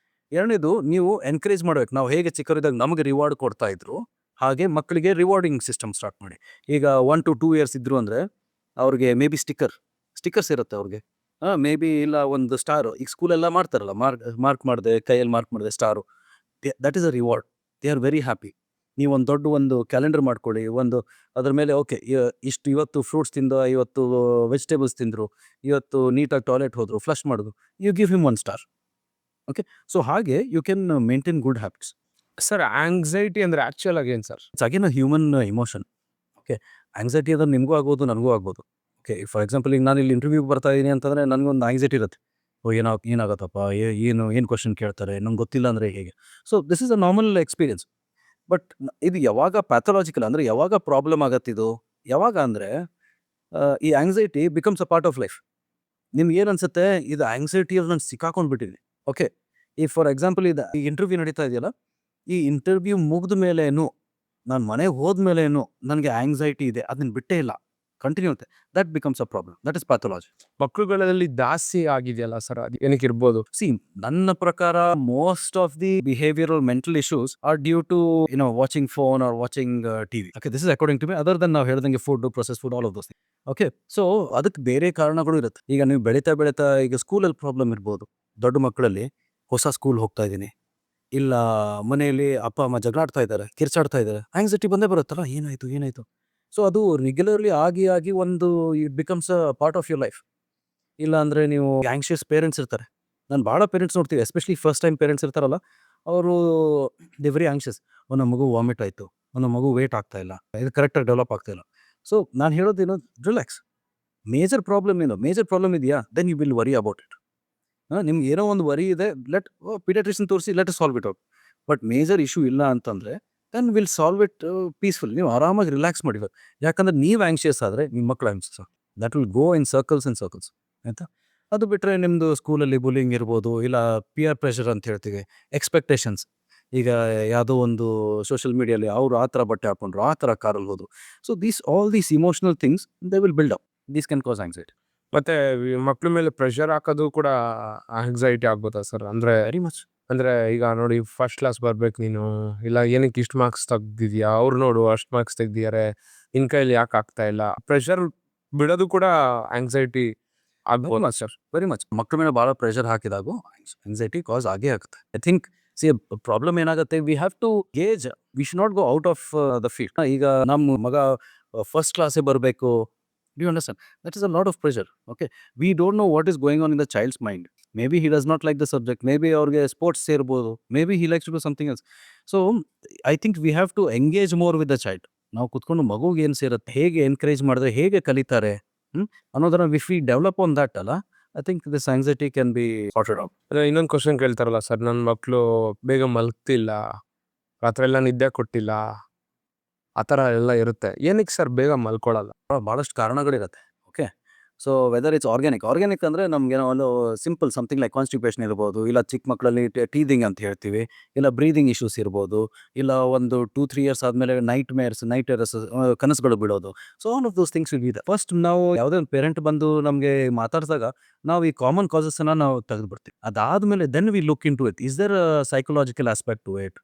ಎರಡನೇದು, ನೀವು ಎನ್ಕರೇಜ್ ಮಾಡ್ಬೇಕು. ನಾವು ಹೇಗೆ ಚಿಕ್ಕವರಿದ್ದಾಗ ನಮಗೆ ರಿವಾರ್ಡ್ ಕೊಡ್ತಾ ಇದ್ರು, ಹಾಗೆ ಮಕ್ಕಳಿಗೆ ರಿವಾರ್ಡಿಂಗ್ ಸಿಸ್ಟಮ್ ಸ್ಟಾರ್ಟ್ ಮಾಡಿ. ಈಗ 1 to 2 years ಇದ್ರು ಅಂದರೆ ಅವ್ರಿಗೆ ಮೇ ಬಿ ಸ್ಟಿಕ್ಕರ್ಸ್ ಇರುತ್ತೆ ಅವ್ರಿಗೆ. ಮೇ ಬಿ ಇಲ್ಲ ಒಂದು ಸ್ಟಾರು, ಈಗ ಸ್ಕೂಲೆಲ್ಲ ಮಾಡ್ತಾರಲ್ಲ, ಮಾರ್ಕ್ ಮಾಡಿದೆ, ಕೈಯಲ್ಲಿ ಮಾರ್ಕ್ ಮಾಡಿದೆ star, that is a reward. They are very happy. ನೀವು ಒಂದು ದೊಡ್ಡ ಒಂದು ಕ್ಯಾಲೆಂಡರ್ ಮಾಡ್ಕೊಳ್ಳಿ, ಒಂದು ಅದ್ರ ಮೇಲೆ ಓಕೆ ಇಷ್ಟು ಇವತ್ತು ಫ್ರೂಟ್ಸ್ ತಿಂದು, ಇವತ್ತು ವೆಜಿಟೇಬಲ್ಸ್ ತಿಂದರು, ಇವತ್ತು ನೀಟಾಗಿ ಟಾಯ್ಲೆಟ್ ಹೋದರು, ಫ್ಲಶ್ ಮಾಡಿದ್ರು, you give him 1 star. Okay, so ಹಾಗೆ you can maintain good habits. Sir anxiety ಅಂದ್ರೆ ಆಕ್ಚುಲ್ ಆಗಿ ಏನು sir? It's again a human emotion. Okay, anxiety ಅಂದ್ರೆ ನಿಮಗೂ ಆಗ್ಬೋದು, ನನಗೂ ಆಗ್ಬೋದು. ಓಕೆ, ಫಾರ್ ಎಕ್ಸಾಂಪಲ್ ಈಗ ನಾನು ಇಲ್ಲಿ ಇಂಟರ್ವ್ಯೂಗೆ ಬರ್ತಾ ಇದ್ದೀನಿ ಅಂತಂದರೆ ನನಗೊಂದು ಆಂಗ್ಸೈಟಿ ಇರುತ್ತೆ. ಏನಾಗತ್ತಪ್ಪ, ಏನು ಕ್ವಶನ್ ಕೇಳ್ತಾರೆ, ನಂಗೆ ಗೊತ್ತಿಲ್ಲ ಅಂದರೆ ಹೇಗೆ. So this is a normal experience. But ಇದು ಯಾವಾಗ ಪ್ಯಾಥಲಾಜಿಕಲ್ ಅಂದರೆ ಯಾವಾಗ ಪ್ರಾಬ್ಲಮ್ ಆಗತ್ತಿದು, ಯಾವಾಗ ಅಂದರೆ ಈ anxiety becomes a part of life. ನಿಮ್ಗೆ ಏನು ಅನ್ಸುತ್ತೆ, ಇದು ಆಂಗ್ಸೈಟಿಯಲ್ಲಿ ನಾನು ಸಿಕ್ಕಾಕೊಂಡ್ಬಿಟ್ಟಿದ್ದೀನಿ. ಓಕೆ, ಈ ಫಾರ್ ಎಕ್ಸಾಂಪಲ್ ಇದು ಈ ಇಂಟರ್ವ್ಯೂ ನಡೀತಾ ಇದೆಯಲ್ಲ, ಈ ಇಂಟರ್ವ್ಯೂ ಮುಗಿದ ಮೇಲೇನು, ನಾನು ಮನೆಗೆ ಹೋದ್ಮೇಲೇನು ನನಗೆ ಆಂಗ್ಸೈಟಿ ಇದೆ, ಅದನ್ನ ಬಿಟ್ಟೇ ಇಲ್ಲ, ಕಂಟಿನ್ಯೂ ಆಗುತ್ತೆ. That becomes a problem. That is pathology. ಮಕ್ಕಳುಗಳಲ್ಲಿ ಜಾಸ್ತಿ ಆಗಿದೆಯಲ್ಲ ಸರ್, ಅದು ಏನಕ್ಕೆ ಇರ್ಬೋದು? ಸಿ, ನನ್ನ ಪ್ರಕಾರ most of the behavioral mental issues are due to watching phone or watching TV. Okay, this is according to me. Other than ನಾವು ಹೇಳ್ದಂಗೆ food, process food, all of those things. Okay, so ಅದಕ್ಕೆ ಬೇರೆ ಕಾರಣಗಳು ಇರುತ್ತೆ. ಈಗ ನೀವು ಬೆಳೀತಾ ಈಗ ಸ್ಕೂಲಲ್ಲಿ ಪ್ರಾಬ್ಲಮ್ ಇರ್ಬೋದು. ದೊಡ್ಡ ಮಕ್ಕಳಲ್ಲಿ ಹೊಸ ಸ್ಕೂಲ್ ಹೋಗ್ತಾ ಇದ್ದೀನಿ, ಇಲ್ಲ ಮನೆಯಲ್ಲಿ ಅಪ್ಪ ಅಮ್ಮ ಜಗಳಾಡ್ತಾ ಇದ್ದಾರೆ, ಕಿರ್ಚಾಡ್ತಾ ಇದ್ದಾರೆ, ಆಂಗ್ಸೈಟಿ ಬಂದೇ ಬರುತ್ತಲ್ಲ, ಏನಾಯ್ತು. ಸೊ ಅದು ರೆಗ್ಯುಲರ್ಲಿ ಆಗಿ ಒಂದು it becomes a part of your life. ಇಲ್ಲ ಅಂದರೆ ನೀವು ಆಂಗ್ಷಿಯಸ್ ಪೇರೆಂಟ್ಸ್ ಇರ್ತಾರೆ. ನಾನು ಭಾಳ ಪೇರೆಂಟ್ಸ್ ನೋಡ್ತೀವಿ, ಎಸ್ಪೆಷಲಿ ಫಸ್ಟ್ ಟೈಮ್ ಪೇರೆಂಟ್ಸ್ ಇರ್ತಾರಲ್ಲ, ಅವರು ದೇ ವೆರಿ ಆಂಗ್ಷಿಯಸ್. ನಮ್ಮ ಮಗು ವಾಮಿಟ್ ಆಯಿತು, ನಮ್ಮ ಮಗು ವೇಟ್ ಆಗ್ತಾ ಇಲ್ಲ, ಇದು ಕರೆಕ್ಟಾಗಿ ಡೆವಲಪ್ ಆಗ್ತಾ ಇಲ್ಲ. ಸೊ ನಾನು ಹೇಳೋದೇನು, ರಿಲ್ಯಾಕ್ಸ್. ಮೇಜರ್ ಪ್ರಾಬ್ಲಮ್ ಇದೆಯಾ, then you will worry about it. ನಿಮ್ಗೆ ಏನೋ ಒಂದು ವರಿ ಇದೆ, ಪೀಡಿಯಾಟ್ರಿಷಿಯನ್ ತೋರಿಸಿ, let solve it out. But major issue ಇಲ್ಲ ಅಂತಂದರೆ then will solve it peaceful. ನೀವು ಆರಾಮಾಗಿ ರಿಲ್ಯಾಕ್ಸ್ ಮಾಡಿಬೇಕು. ಯಾಕಂದ್ರೆ ನೀವು ಆಂಗ್ಷಿಯಸ್ ಆದರೆ ನಿಮ್ಮ ಮಕ್ಕಳು anxious, that will go in circles ಆಯಿತಾ. ಅದು ಬಿಟ್ಟರೆ ನಿಮ್ಮದು ಸ್ಕೂಲಲ್ಲಿ ಬುಲಿಂಗ್ ಇರ್ಬೋದು, ಇಲ್ಲ ಪಿಯರ್ ಪ್ರೆಷರ್ ಅಂತ ಹೇಳ್ತೀವಿ, ಎಕ್ಸ್ಪೆಕ್ಟೇಷನ್ಸ್. ಈಗ ಯಾವುದೋ ಒಂದು ಸೋಷಿಯಲ್ ಮೀಡಿಯಲ್ಲಿ ಅವರು ಆ ಥರ ಬಟ್ಟೆ ಹಾಕೊಂಡ್ರು, ಆ ಥರ ಕಾರಲ್ಲಿ ಹೋದು. So all these emotional things they will build up. This can cause anxiety. ಮತ್ತೆ ಮಕ್ಳ ಮೇಲೆ ಪ್ರೆಷರ್ ಹಾಕೋದು ಕೂಡ ಆಂಗ್ಸೈಟಿ ಆಗ್ಬೋದಾ ಸರ್? ಅಂದ್ರೆ ವೆರಿ ಮಚ್. ಅಂದ್ರೆ ಈಗ ನೋಡಿ, ಫಸ್ಟ್ ಕ್ಲಾಸ್ ಬರ್ಬೇಕು ನೀನು, ಇಲ್ಲ ಏನಕ್ಕೆ ಇಷ್ಟು ಮಾರ್ಕ್ಸ್ ತೆಗ್ದಿದ್ಯಾ, ಅವ್ರು ನೋಡು ಅಷ್ಟು ಮಾರ್ಕ್ಸ್ ತೆಗ್ದಿದ್ದಾರೆ, ನಿನ್ ಕೈಲಿ ಯಾಕೆ ಆಗ್ತಾ ಇಲ್ಲ. ಪ್ರೆಷರ್ ಬಿಡೋದು ಕೂಡ ಆಂಗ್ಸೈಟಿ ಆಗ್ಬೋದಾ ಸರ್? Very much. ಮಕ್ಕಳ ಮೇಲೆ ಭಾಳ ಪ್ರೆಷರ್ ಹಾಕಿದಾಗ ಆಂಗ್ಸೈಟಿ ಕಾಸ್ ಆಗೇ ಆಗುತ್ತೆ. ಐ ಥಿಂಕ್ ಸಿ ಪ್ರಾಬ್ಲಮ್ ಏನಾಗುತ್ತೆ, we have to gauge, we should not go out of the field. ಈಗ ನಮ್ಮ ಮಗ ಫಸ್ಟ್ ಕ್ಲಾಸೇ ಬರಬೇಕು, do you understand? That is a lot of pressure. Okay, we don't know what is going on in the child's mind. Maybe he does not like the subject, maybe ಅವ್ರಿಗೆ sports ಸೇರ್ಬೋದು, maybe he likes to do something else. So I think we have to engage more with the child. ನಾವು ಕುತ್ಕೊಂಡು ಮಗುಗೆ ಏನು ಸೇರುತ್ತೆ, ಹೇಗೆ encourage ಮಾಡಿದ್ರೆ ಹೇಗೆ ಕಲಿತಾರೆ ಅನ್ನೋದನ್ನ ವಿಫ್ ವಿ ಡೆವಲಪ್ ಆನ್ ದಟ್ ಅಲ್ಲ, I think this anxiety can be sorted out. ಇನ್ನೊಂದು ಕ್ವಶನ್ ಕೇಳ್ತಾರಲ್ಲ ಸರ್, ನನ್ನ ಮಕ್ಕಳು ಬೇಗ ಮಲಗ್ತಿಲ್ಲ, ರಾತ್ರಿ ಎಲ್ಲ ನಿದ್ದೆ ಕೊಟ್ಟಿಲ್ಲ, ಆ ಥರ ಎಲ್ಲ ಇರುತ್ತೆ. ಏನಕ್ಕೆ ಸರ್ ಬೇಗ ಮಲ್ಕೊಳ್ಳಲ್ಲ? ಭಾಳಷ್ಟು ಕಾರಣಗಳಿರುತ್ತೆ. Okay, so whether it's organic ಅಂದರೆ ನಮ್ಗೇನೋ ಒಂದು ಸಿಂಪಲ್ ಸಮಥಿಂಗ್ ಲೈಕ್ ಕಾನ್ಸ್ಟಿಪೇಷನ್ ಇರ್ಬೋದು, ಇಲ್ಲ ಚಿಕ್ಕ ಮಕ್ಕಳಲ್ಲಿ ಟೀದಿಂಗ್ ಅಂತ ಹೇಳ್ತೀವಿ, ಇಲ್ಲ ಬ್ರೀದಿಂಗ್ ಇಶ್ಯೂಸ್ ಇರ್ಬೋದು, ಇಲ್ಲ ಒಂದು 2-3 years ಆದಮೇಲೆ ನೈಟ್ ಟೆರಸ್ ಕನಸುಗಳು ಬಿಡೋದು. So all of those things will be. First ನಾವು ಯಾವುದೇ ಒಂದು ಪೇರೆಂಟ್ ಬಂದು ನಮಗೆ ಮಾತಾಡಿದಾಗ ನಾವು ಈ ಕಾಮನ್ ಕಾಸಸ್ಸನ್ನು ನಾವು ತೆಗೆದುಬಿಡ್ತೀವಿ. ಅದಾದಮೇಲೆ then we look in to it, is there psychological aspect to it.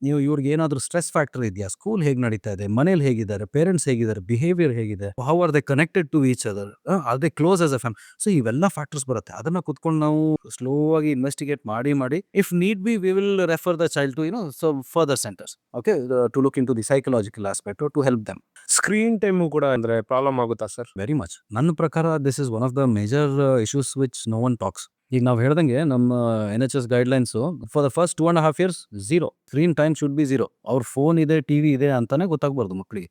ನೀವು ಇವ್ರಿಗೆ ಏನಾದರೂ ಸ್ಟ್ರೆಸ್ ಫ್ಯಾಕ್ಟರ್ ಇದೆಯಾ, ಸ್ಕೂಲ್ ಹೇಗೆ ನಡೀತಾ ಇದೆ, ಮನೇಲಿ ಹೇಗಿದ್ದಾರೆ, ಪೇರೆಂಟ್ಸ್ ಹೇಗಿದ್ದಾರೆ, ಬಿಹೇವಿಯರ್ ಹೇಗಿದೆ, how are they connected to each other, are they close as a family. So ಇವೆಲ್ಲ ಫ್ಯಾಕ್ಟರ್ಸ್ ಬರುತ್ತೆ. ಅದನ್ನ ಕುತ್ಕೊಂಡು ನಾವು ಸ್ಲೋ ಆಗಿ ಇನ್ವೆಸ್ಟಿಗೇಟ್ ಮಾಡಿ if need be we will refer the child to so further centres, okay, to look into the psychological aspect to help them. Screen time ಕೂಡ ಅಂದ್ರೆ problem ಆಗುತ್ತಾ ಸರ್? Very much. ನನ್ನ ಪ್ರಕಾರ this is one of the major issues which no one talks. ಈಗ ನಾವು ಹೇಳ್ದಂಗೆ ನಮ್ಮ NHS guidelines for the first 2.5 years 0 screen time should be 0. ಅವ್ರ ಫೋನ್ ಇದೆ, ಟಿವಿ ಇದೆ ಅಂತಾನೆ ಗೊತ್ತಾಗಬಾರ್ದು ಮಕ್ಕಳಿಗೆ.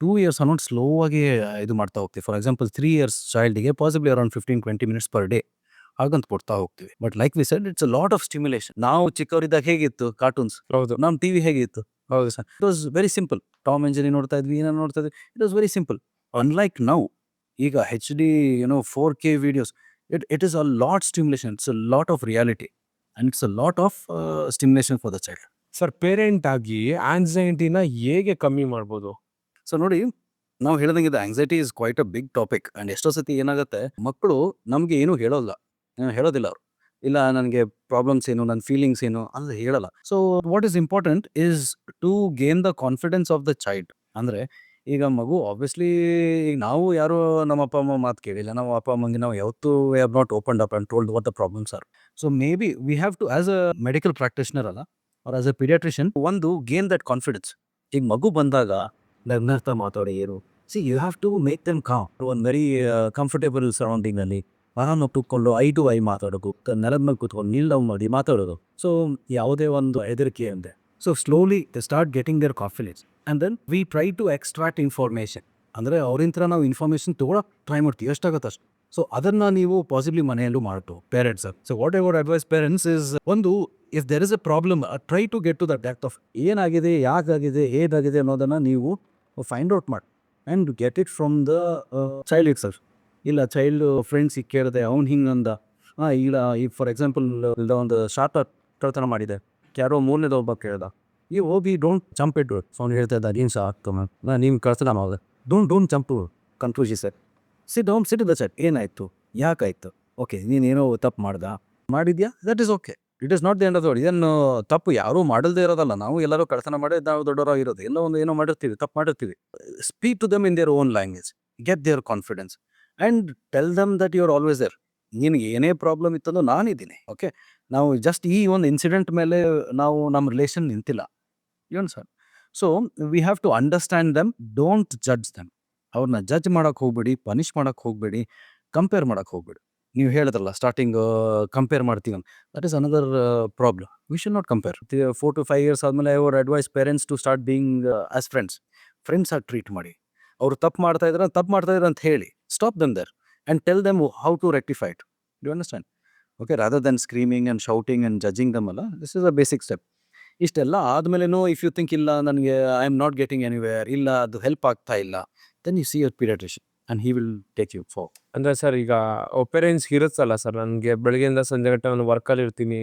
2 years ಅನ್ನೋದು ಸ್ಲೋ ಆಗಿ ಇದು ಮಾಡ್ತಾ ಹೋಗ್ತೀವಿ. ಫಾರ್ ಎಕ್ಸಾಂಪಲ್ 3 years ಚೈಲ್ಡಿಗೆ possibly around 15-20 minutes per day. ಹಾಗಂತ ಕೊಡ್ತಾ ಹೋಗ್ತೀವಿ. But like we said it's a lot of stimulation. ನಾವು ಚಿಕ್ಕವರಿದ್ದಾಗ ಹೇಗಿತ್ತು ಕಾರ್ಟೂನ್ಸ್, ಹೌದು ನಮ್ಮ ಟಿವಿ ಹೇಗಿತ್ತು, ಹೌದು sir. It was very simple. Tom and Jerry ನೋಡ್ತಾ ಇದ್ವಿ, ಏನೋ ನೋಡ್ತಾ ಇದ್ವಿ. It was very simple. Unlike now, ಈಗ HD 4K videos, it is a lot stimulation. It's a lot of reality and it's a lot of stimulation for the child. Sir, parent ಆಗಿ ಆನ್ಸೈಟಿನ ಹೇಗೆ ಕಮ್ಮಿ ಮಾಡ್ಬೋದು? ಸೊ ನೋಡಿ, ನಾವು ಹೇಳ್ದಂಗೆ ಇದು anxiety is quite a big topic. And ಎಷ್ಟೋ ಸತಿ ಏನಾಗುತ್ತೆ, ಮಕ್ಕಳು ನಮ್ಗೆ ಏನು ಹೇಳೋದಿಲ್ಲ ಅವರು. ಇಲ್ಲ ನನಗೆ ಪ್ರಾಬ್ಲಮ್ಸ್ ಏನು, ನನ್ನ ಫೀಲಿಂಗ್ಸ್ ಏನು ಅಂತ ಹೇಳಲ್ಲ. So what is important is to gain the confidence of the child. ಅಂದ್ರೆ ಈಗ ಮಗು ಆಬ್ವಿಯಸ್ಲಿ, ನಾವು ಯಾರು ನಮ್ಮ ಅಪ್ಪ ಅಮ್ಮ ಮಾತು ಕೇಳಿಲ್ಲ. ನಾವು ಅಪ್ಪ ಅಮ್ಮಂಗೆ ನಾವು ಯಾವತ್ತೂ we have not opened up and told what the problems are. So maybe we have to, as a medical practitioner ಅಲ್ಲ, ಆರ್ ಆಸ್ ಅ ಪೀಡಿಯಾಟ್ರಿಷಿಯನ್, ಒಂದು ಗೇನ್ ದಟ್ ಕಾನ್ಫಿಡೆನ್ಸ್. ಈಗ ಮಗು ಬಂದಾಗ ನಗ್ನರ್ಥ ಮಾತಾಡಿ ಏನು, see you have to make them calm. ಒಂದು very comfortable ಸರೌಂಡಿಂಗ್ನಲ್ಲಿ ಆರಾಮಾಗಿ ಕೂತ್ಕೊಂಡು ಐ ಟು ಐ ಮಾತಾಡೋದು, ನೆಲದ ಮೇಲೆ ಕೂತ್ಕೊಂಡು ನೀಲ್ ಡೌನ್ ಮಾಡಿ ಮಾತಾಡೋದು. ಸೊ ಯಾವುದೇ ಒಂದು ಹೆದರಿಕೆ ಅಂದೆ. So slowly they start getting their confidence and then we try to extract information. ಅಂದರೆ ಅವ್ರಿಂತ ನಾವು ಇನ್ಫಾರ್ಮೇಷನ್ ತೊಗೊಳಕ್ಕೆ ಟ್ರೈ ಮಾಡ್ತೀವಿ, ಎಷ್ಟಾಗುತ್ತೆ ಅಷ್ಟು. ಸೊ ಅದನ್ನು ನೀವು ಪಾಸಿಬ್ಲಿ ಮನೆಯಲ್ಲೂ ಮಾಡ್ತು parents. So whatever advice parents is, ಒಂದು if there is a problem, try to get to the depth of ಏನಾಗಿದೆ, ಯಾಕಾಗಿದೆ, ಏನಾಗಿದೆ ಅನ್ನೋದನ್ನು ನೀವು ಫೈಂಡ್ ಔಟ್ ಮಾಡಿ and get it from the child itself. ಇಲ್ಲ ಚೈಲ್ಡ್ ಫ್ರೆಂಡ್ಸಿಗೆ ಕೇಳಿದೆ, ಅವ್ನು ಹಿಂಗಂದ, ಇಲ್ಲ ಈಗ ಫಾರ್ ಎಕ್ಸಾಂಪಲ್ ಇಲ್ಲ ಒಂದು ಶಾರ್ಟ್ ಕಳ್ತನ ಮಾಡಿದೆ, ಯಾರೋ ಮೂರನೇದ ಒಬ್ಬ ಕೇಳ್ದ, ಈ ಹೋಗಿ ಡೋಂಟ್ ಜಂಪ್ ಇಟ್. ಅವ್ನು ಹೇಳ್ತಾ ಇದ್ದ, ನೀನು ಸಹ ಆಗ್ತಮ್ಮ, ನೀವು ಕಳ್ತನ ಮಾಡಿದೆ, don't jump to conclusion sir. Sit the child, ಏನಾಯಿತು, ಯಾಕಾಯಿತು, ಓಕೆ ನೀನೇನೋ ತಪ್ಪು ಮಾಡಿದ್ಯಾ, that is okay. It is not the end of the world. ಇದನ್ನು ತಪ್ಪು ಯಾರೂ ಮಾಡಲ್ದೇ ಇರೋದಲ್ಲ. ನಾವು ಎಲ್ಲರೂ ಕಳ್ತನ ಮಾಡಿ ನಾವು ದೊಡ್ಡವರಾಗಿರೋದು, ಎಲ್ಲೋ ಒಂದು ಏನೋ ಮಾಡಿರ್ತೀವಿ, ತಪ್ಪು ಮಾಡಿರ್ತೀವಿ. Speak to them in their own language, get their confidence and tell them that you are always there. ನಿನಗೆ ಏನೇ ಪ್ರಾಬ್ಲಮ್ ಇತ್ತಂದ್ರೂ ನಾನಿದ್ದೀನಿ, ಓಕೆ. ನಾವು ಜಸ್ಟ್ ಈ ಒಂದು ಇನ್ಸಿಡೆಂಟ್ ಮೇಲೆ ನಾವು ನಮ್ಮ ರಿಲೇಷನ್ ನಿಂತಿಲ್ಲ, ಏನು sir. So we have to understand them, don't judge them. ಅವ್ರನ್ನ ಜಡ್ಜ್ ಮಾಡೋಕ್ಕೆ ಹೋಗ್ಬೇಡಿ, ಪನಿಷ್ ಮಾಡೋಕ್ಕೆ ಹೋಗಬೇಡಿ, ಕಂಪೇರ್ ಮಾಡೋಕ್ಕೆ ಹೋಗ್ಬೇಡಿ. ನೀವು ಹೇಳಿದ್ರಲ್ಲ ಸ್ಟಾರ್ಟಿಂಗ್ ಕಂಪೇರ್ ಮಾಡ್ತೀವಿ, that is another problem. We should not compare. 4 to 5 years ಆದಮೇಲೆ our advice parents to start being as friends ಆಗಿ ಟ್ರೀಟ್ ಮಾಡಿ. ಅವರು ತಪ್ಪು ಮಾಡ್ತಾ ಇದ್ದಾರೆ ಅಂತ ಹೇಳಿ, stop them there and tell them how to rectify it. Do understand? Okay, rather than screaming and shouting and judging them ಅಲ್ಲ, this is a basic step. ಇಷ್ಟೆಲ್ಲ ಆದಮೇಲೆನೂ ಇಫ್ ಯು ಥಿಂಕ್ ಇಲ್ಲ ನನಗೆ I am not getting anywhere, ಇಲ್ಲ ಅದು help ಆಗ್ತಾ ಇಲ್ಲ, then you see your paediatrician and he will take you far. ಅಂದ್ರೆ ಸರ್, ಈಗ ಪೇರೆಂಟ್ಸ್ ಇರುತ್ತಲ್ಲ ಸರ್, ನನಗೆ ಬೆಳಗ್ಗೆಯಿಂದ ಸಂಜೆ ಗಂಟೆ ನಾನು ವರ್ಕಲ್ಲಿ ಇರ್ತೀನಿ,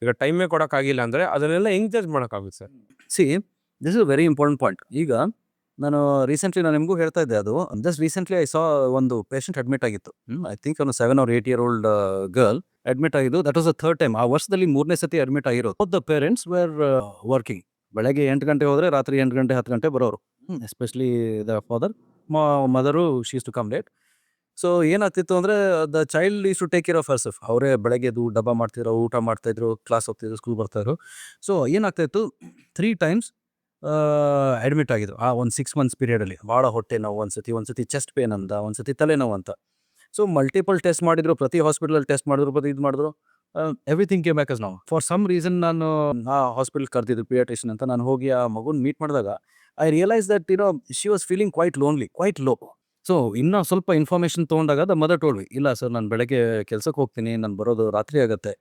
ಈಗ ಟೈಮೇ ಕೊಡೋಕ್ಕಾಗಿಲ್ಲ ಅಂದರೆ ಅದನ್ನೆಲ್ಲ ಹೆಂಗೆ ಜಡ್ಜ್ ಮಾಡೋಕ್ಕಾಗುತ್ತೆ sir? C, this is a very important point. ಈಗ ನಾನು ನಿಮಗೂ ಹೇಳ್ತಾ ಇದ್ದೆ, ಅದು ಜಸ್ಟ್ ರೀಸೆಂಟ್ಲಿ ಐ ಸಾ ಒಂದು ಪೇಷಂಟ್ ಅಡ್ಮಿಟ್ ಆಗಿತ್ತು. ಐ ಥಿಂಕ್ ಒಂದು 7 or 8 year old girl admit ಆಗಿದ್ದು. That was the third time, ಆ ವರ್ಷದಲ್ಲಿ 3ನೇ ಸತಿ ಅಡ್ಮಿಟ್ ಆಗಿರೋದು. Both the parents were working. ಬೆಳಗ್ಗೆ 8 ಗಂಟೆ ಹೋದರೆ ರಾತ್ರಿ 8 ಗಂಟೆ 10 ಗಂಟೆ ಬರೋರು. Especially the father, mother she is to come late. So ಏನಾಗ್ತಿತ್ತು ಅಂದರೆ, the child is to take care of herself. ಅವರೇ ಬೆಳಗ್ಗೆ ಎದ್ದು ಡಬ್ಬ ಮಾಡ್ತಿದ್ರು, ಊಟ ಮಾಡ್ತಾಯಿದ್ರು, ಕ್ಲಾಸ್ ಹೋಗ್ತಿದ್ರು, ಸ್ಕೂಲ್ ಬರ್ತಾಯಿದ್ರು. ಸೊ ಏನಾಗ್ತಾಯಿತ್ತು, 3 times ಅಡ್ಮಿಟ್ ಆಗಿದ್ದು ಆ ಒಂದು 6 months ಪೀರಿಯಡಲ್ಲಿ. ಭಾಳ ಹೊಟ್ಟೆ ನೋವು, ಒಂದ್ಸತಿ ಚೆಸ್ಟ್ ಪೇನ್ ಅಂತ, ಒಂದ್ಸತಿ ತಲೆನೋವು ಅಂತ. ಸೊ ಮಲ್ಟಿಪಲ್ ಟೆಸ್ಟ್ ಮಾಡಿದ್ರು, ಪ್ರತಿ ಹಾಸ್ಪಿಟಲಲ್ಲಿ ಟೆಸ್ಟ್ ಮಾಡಿದ್ರು, ಇದು ಮಾಡಿದ್ರು, everything came back as normal. For some reason ನಾನು ಆ ಹಾಸ್ಪಿಟಲ್ ಕರೆದಿದ್ದು ಪೀಡಿಯಾಟ್ರಿಷಿಯನ್ ಅಂತ. ನಾನು ಹೋಗಿ ಆ ಮಗುನ ಮೀಟ್ ಮಾಡಿದಾಗ I realise that she was feeling quite lonely, quite low. So ಇನ್ನೂ ಸ್ವಲ್ಪ ಇನ್ಫಾರ್ಮೇಷನ್ ತೊಗೊಂಡಾಗ ದ ಮದರ್ ಟೋಲ್ಡ್, ಇಲ್ಲ ಸರ್ ನಾನು ಬೆಳಗ್ಗೆ ಕೆಲ್ಸಕ್ಕೆ ಹೋಗ್ತೀನಿ, ನಾನು ಬರೋದು ರಾತ್ರಿ ಆಗುತ್ತೆ,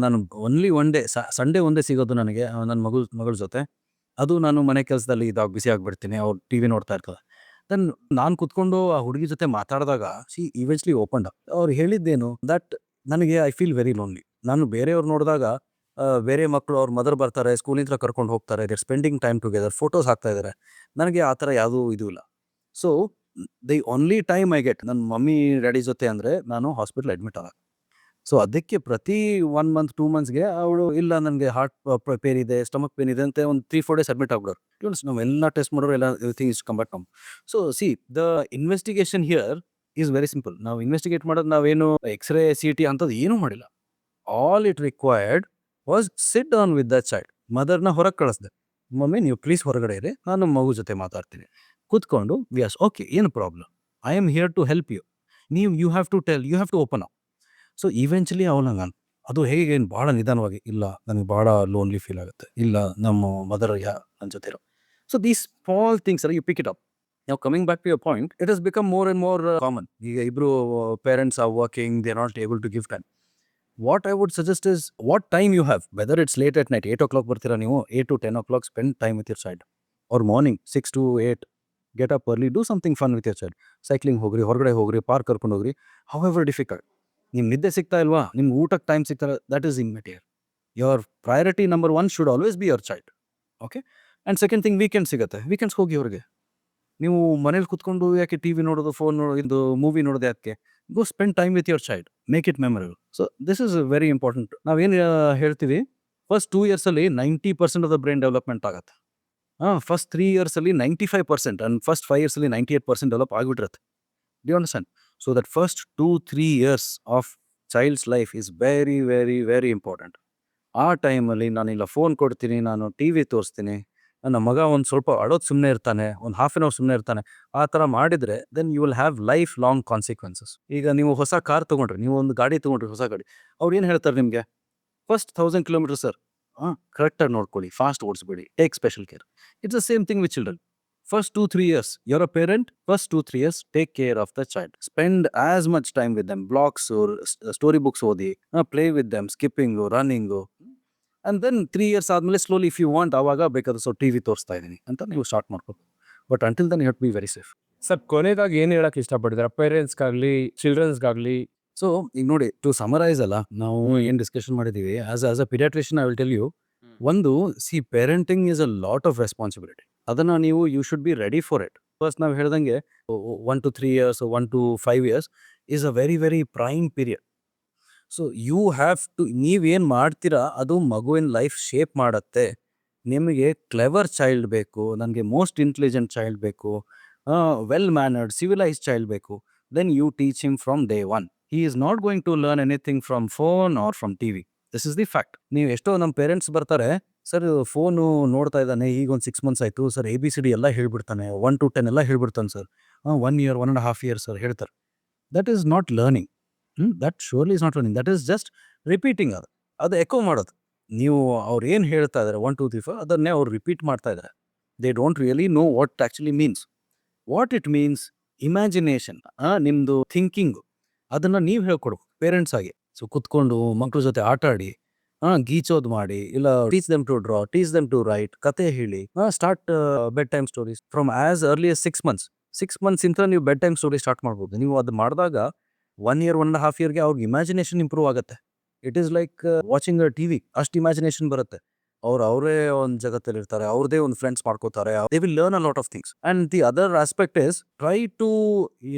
ನಾನು ಓನ್ಲಿ ಒನ್ ಡೇ ಸಂಡೇ ಒಂದೇ ಸಿಗೋದು ನನಗೆ ನನ್ನ ಮಗಳ ಜೊತೆ. ಅದು ನಾನು ಮನೆ ಕೆಲಸದಲ್ಲಿ ಬಿಸಿ ಆಗಿಬಿಡ್ತೀನಿ, ಅವ್ರು TV ನೋಡ್ತಾ ಇರ್ತಾರೆ. ದೆನ್ ನಾನು ಕುತ್ಕೊಂಡು ಆ ಹುಡುಗಿ ಜೊತೆ ಮಾತಾಡಿದಾಗ ಶಿ ಇವೆಂಚುಲಿ ಓಪನ್ಡ್ ಅಪ್. ಅವ್ರು ಹೇಳಿದ್ದೇನು, ದಟ್ ನನಗೆ ಐ ಫೀಲ್ ವೆರಿ ಲೋನ್ಲಿ. ನಾನು ಬೇರೆಯವ್ರು ನೋಡಿದಾಗ ಬೇರೆ ಮಕ್ಕಳು ಅವ್ರ ಮದರ್ ಬರ್ತಾರೆ, ಸ್ಕೂಲಿಂದ ಕರ್ಕೊಂಡು ಹೋಗ್ತಾರೆ, their spending time together, photos ಹಾಕ್ತಾ ಇದ್ದಾರೆ. ನನಗೆ ಆ ಥರ ಯಾವುದೂ ಇದು ಇಲ್ಲ. So the only time I get ನನ್ನ ಮಮ್ಮಿ ಡ್ಯಾಡಿ ಜೊತೆ ಅಂದರೆ ನಾನು ಹಾಸ್ಪಿಟಲ್ ಅಡ್ಮಿಟ್ ಆದಾಗ. ಸೊ ಅದಕ್ಕೆ ಪ್ರತಿ 1 month 2 monthsಗೆ ಅವಳು, ಇಲ್ಲ ನನಗೆ ಹಾರ್ಟ್ ಪೇನ್ ಇದೆ, ಸ್ಟಮಕ್ ಪೇನ್ ಇದೆ ಅಂತ ಒಂದು 3-4 days ಅಡ್ಮಿಟ್ ಆಗ್ಬಿಡೋರು. ನಾವೆಲ್ಲ ಟೆಸ್ಟ್ ಮಾಡೋರು, ಎಲ್ಲ everything is come back. So see, the investigation here is very simple. ನಾವು ಇನ್ವೆಸ್ಟಿಗೇಟ್ ಮಾಡೋದು, ನಾವೇನು ಎಕ್ಸ್ರೇ CT ಅಂಥದ್ದು ಏನೂ ಮಾಡಿಲ್ಲ. All it required was sit down with the child. ಮದರ್ನ ಹೊರಗೆ ಕಳಿಸ್ದೆ, ಮಮ್ಮಿ ನೀವು ಪ್ಲೀಸ್ ಹೊರಗಡೆ ಇರಿ, ನಾನು ಮಗು ಜೊತೆ ಮಾತಾಡ್ತೀನಿ. ಕೂತ್ಕೊಂಡು ವಿಯಾಸ್, ಓಕೆ ಏನು problem, I am here to help you, you have to tell, you have to open up. So eventually ಅವಳು ಅದು ಹೇಗೆ ಭಾಳ ನಿಧಾನವಾಗಿ, ಇಲ್ಲ ನನಗೆ ಭಾಳ ಲೋನ್ಲಿ ಫೀಲ್ ಆಗುತ್ತೆ, ಇಲ್ಲ ನಮ್ಮ ಮದರ್ ನನ್ನ ಜೊತೆ ಇರೋ. So these small things you pick it up. Now coming back to your point, it has become more and more common. ಈಗ ಇಬ್ರು parents are working, they're not able to give time. What I would suggest is what time you have, whether it's late at night, 8 o'clock ಬರ್ತೀರಾ ನೀವು, 8 to 10 o'clock spend time with your child. Or morning, 6 to 8, get up early, do something fun with your child. Cycling ಹೋಗ್ರಿ, ಹೊರಗಡೆ ಹೋಗ್ರಿ, park ಕರ್ಕೊಂಡು ಹೋಗ್ರಿ, however difficult. ನಿಮ್ ನಿದ್ದೆ ಸಿಗ್ತಾ ಇಲ್ವಾ, ನಿಮ್ಗೆ ಊಟಕ್ಕೆ ಟೈಮ್ ಸಿಗ್ತಾ, that is immaterial. Your priority number 1 should always be your child. Okay? And second thing, weekend ಸಿಗತ್ತೆ, weekends ಹೋಗಿ ಹೊರಗೆ. ನೀವು ಮನೇಲಿ ಕುತ್ಕೊಂಡು ಯಾಕೆ ಟಿವಿ ನೋಡೋದು, ಫೋನ್ ನೋಡೋದು, ಇದು ಮೂವಿ ನೋಡೋದು ಯಾಕೆ? Go spend time with your child, make it memorable. So this is very important. ನಾವೇನು ಹೇಳ್ತೀವಿ, ಫಸ್ಟ್ 2 ಇಯರ್ಸಲ್ಲಿ 90% ಆಫ್ ದ ಬ್ರೈನ್ ಡೆವಲಪ್ಮೆಂಟ್ ಆಗುತ್ತೆ. ಫಸ್ಟ್ 3 ಇಯರ್ಸಲ್ಲಿ 95% ಆ್ಯಂಡ್ ಫಸ್ಟ್ 5 ಇಯರ್ಸಲ್ಲಿ 98% ಡೆವಲಪ್ ಆಗಿಬಿಟ್ಟಿರುತ್ತೆ. Do you understand? So that first 2-3 years of child's life is very very very important. ಆ ಟೈಮಲ್ಲಿ ನಾನಿಲ್ಲ ಫೋನ್ ಕೊಡ್ತೀನಿ, ನಾನು ಟಿ ವಿ ತೋರಿಸ್ತೀನಿ, ನನ್ನ ಮಗ ಒಂದು ಸ್ವಲ್ಪ ಅಳೋದು ಸುಮ್ಮನೆ ಇರ್ತಾನೆ, ಒಂದು ಹಾಫ್ ಆನ್ ಅವರ್ ಸುಮ್ಮನೆ ಇರ್ತಾನೆ, ಆ ಥರ ಮಾಡಿದರೆ then you will have lifelong consequences. ಈಗ ನೀವು ಹೊಸ ಕಾರ್ ತೊಗೊಂಡ್ರಿ, ನೀವು ಒಂದು ಗಾಡಿ ತೊಗೊಂಡ್ರಿ, ಹೊಸ ಗಾಡಿ, ಅವ್ರು ಏನು ಹೇಳ್ತಾರೆ ನಿಮಗೆ, ಫಸ್ಟ್ 1000 ಕಿಲೋಮೀಟರ್ ಸರ್, ಕರೆಕ್ಟಾಗಿ ನೋಡ್ಕೊಳ್ಳಿ, ಫಾಸ್ಟ್ ಓಡಿಸ್ಬೇಡಿ, take special care. It's the same thing with children. First 2-3 years, you're a parent, first 2-3 years, take care of the child. Spend as much time with them, blocks or story books ಓದಿ, play with them, skipping, running. And then 3 years ಆದಮೇಲೆ slowly if you want, ಆವಾಗ ಬೇಕಾದ್ರೆ so T V ತೋರಿಸ್ತಾ ಇದ್ದೀನಿ ಅಂತ ನೀವು start ಮಾಡ್ಬೇಕು. But until then you have to be very safe. Sir ಕೊನೆಯದಾಗಿ ಏನು ಹೇಳಕ್ಕೆ ಇಷ್ಟಪಡ್ತೀರಾ ಪೇರೆಂಟ್ಸ್ಗಾಗಲಿ ಚಿಲ್ಡ್ರನ್ಸ್ಗಾಗಲಿ? ಸೊ ಈಗ ನೋಡಿ, ಟು ಸಮರೈಸ್ ಅಲ್ಲ, ನಾವು ಏನು ಡಿಸ್ಕಷನ್ ಮಾಡಿದ್ದೀವಿ, as a paediatrician I will tell you, ಒಂದು parenting is a lot of responsibility. ಅದನ್ನು ನೀವು you should be ready for it. First ನಾವು ಹೇಳ್ದಂಗೆ 1 to 3 years, 1 to 5 years is a very very prime period. So you have to, ನೀವೇನು ಮಾಡ್ತೀರಾ ಅದು ಮಗುವಿನ life shape ಮಾಡುತ್ತೆ. ನಿಮಗೆ ಕ್ಲೆವರ್ ಚೈಲ್ಡ್ ಬೇಕು, ನನಗೆ ಮೋಸ್ಟ್ ಇಂಟೆಲಿಜೆಂಟ್ ಚೈಲ್ಡ್ ಬೇಕು, ವೆಲ್ ಮ್ಯಾನರ್ಡ್ ಸಿವಿಲೈಸ್ ಚೈಲ್ಡ್ ಬೇಕು, then you teach him from day 1. He is not going to learn anything from phone or from T V. This is the fact. ನೀವು ಎಷ್ಟೋ ನಮ್ಮ parents ಬರ್ತಾರೆ, sir phone ನೋಡ್ತಾ ಇದ್ದಾನೆ, ಈಗ ಒಂದು 6 months ಆಯಿತು ಸರ್, ABCD ಎಲ್ಲ ಹೇಳ್ಬಿಡ್ತಾನೆ, 1 to 10 ಎಲ್ಲ ಹೇಳ್ಬಿಡ್ತಾನೆ ಸರ್, 1 year 1.5 years ಸರ್ ಹೇಳ್ತಾರೆ. That is not learning. That shortly is not learning, that is just repeating. ಅದು ಎಕೋ ಮಾಡೋದು. ನೀವು ಅವ್ರು ಏನು ಹೇಳ್ತಾ ಇದ್ದಾರೆ 1 2 3 4 ಅದನ್ನೇ ಅವ್ರು ರಿಪೀಟ್ ಮಾಡ್ತಾ ಇದ್ದಾರೆ. They don't really know what actually means. What it means, imagination, ನಿಮ್ಮದು ಥಿಂಕಿಂಗು, ಅದನ್ನು ನೀವು ಹೇಳ್ಕೊಡ್ಬೇಕು ಪೇರೆಂಟ್ಸ್ ಆಗಿ. ಸೊ ಕುತ್ಕೊಂಡು ಮಕ್ಳ ಜೊತೆ ಆಟ ಆಡಿ, ಗೀಚೋದು ಮಾಡಿ, ಇಲ್ಲ teach them to draw, teach them to write, ಕತೆ ಹೇಳಿ, start bedtime stories from as early as 6 months. 6 months ಇಂದ ನೀವು ಬೆಡ್ ಟೈಮ್ ಸ್ಟೋರಿ ಸ್ಟಾರ್ಟ್ ಮಾಡ್ಬೋದು. ನೀವು ಅದು ಮಾಡಿದಾಗ 1 year 1.5 yearಗೆ ಅವ್ರಿಗೆ ಇಮ್ಯಾಜಿನೇಷನ್ ಇಂಪ್ರೂವ್ ಆಗುತ್ತೆ. It is like watching a T V, ಅಷ್ಟು ಇಮ್ಯಾಜಿನೇಷನ್ ಬರುತ್ತೆ. ಅವರೇ ಒಂದು ಜಗತ್ತಲ್ಲಿ ಇರ್ತಾರೆ, ಅವ್ರದೇ ಒಂದು ಫ್ರೆಂಡ್ಸ್ ಮಾಡ್ಕೋತಾರೆ, they will learn a lot of things. And the other aspect is try to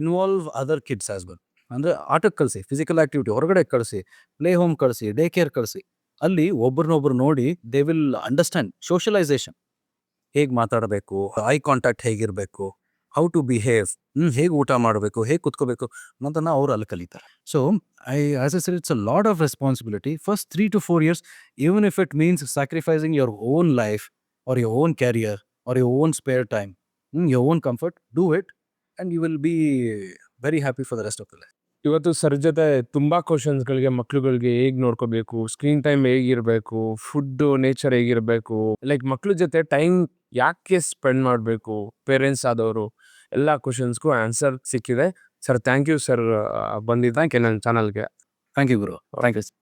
involve other kids as well. ಅಂದರೆ ಆಟಕ್ಕೆ ಕಳಿಸಿ, ಫಿಸಿಕಲ್ ಆಕ್ಟಿವಿಟಿ ಹೊರಗಡೆ ಕಳಿಸಿ, ಪ್ಲೇ ಹೋಮ್ ಕಳಿಸಿ, ಡೇ ಕೇರ್ ಕಳಿಸಿ. ಅಲ್ಲಿ ಒಬ್ರನ್ನೊಬ್ರು ನೋಡಿ ದೇ ವಿಲ್ ಅಂಡರ್ಸ್ಟ್ಯಾಂಡ್ ಸೋಷಲೈಸೇಷನ್, ಹೇಗೆ ಮಾತಾಡಬೇಕು, ಐ ಕಾಂಟ್ಯಾಕ್ಟ್ ಹೇಗಿರಬೇಕು, ಹೌ ಟು ಬಿಹೇವ್, ಹೇಗೆ ಊಟ ಮಾಡಬೇಕು, ಹೇಗೆ ಕುತ್ಕೋಬೇಕು ಅನ್ನೋದನ್ನು ಅವ್ರು ಅಲ್ಲಿ ಕಲಿತಾರೆ. So as I said, it's a lot of responsibility. First 3 to 4 years, even if it means sacrificing your own life or your own career or your own spare time, your own comfort, do it and you will be very happy for the rest of the life. ಇವತ್ತು sir ಜೊತೆ ತುಂಬಾ ಕ್ವಶನ್ಸ್ಗಳಿಗೆ, ಮಕ್ಳುಗಳಿಗೆ ಹೇಗೆ ನೋಡ್ಕೋಬೇಕು, screen time ಹೇಗಿರಬೇಕು, food nature ಹೇಗಿರಬೇಕು, like ಮಕ್ಳ ಜೊತೆ ಟೈಮ್ ಯಾಕೆ ಸ್ಪೆಂಡ್ ಮಾಡಬೇಕು ಪೇರೆಂಟ್ಸ್ ಆದವರು, ಎಲ್ಲ ಕ್ವಶನ್ಸ್ಗೂ ಆನ್ಸರ್ ಸಿಕ್ಕಿದೆ. ಸರ್ ಥ್ಯಾಂಕ್ ಯು ಸರ್ ಬಂದಿದ್ದಕ್ಕೆ ನನ್ನ ಚಾನಲ್ಗೆ. ಥ್ಯಾಂಕ್ ಯು ಗುರು, ಥ್ಯಾಂಕ್ ಯು.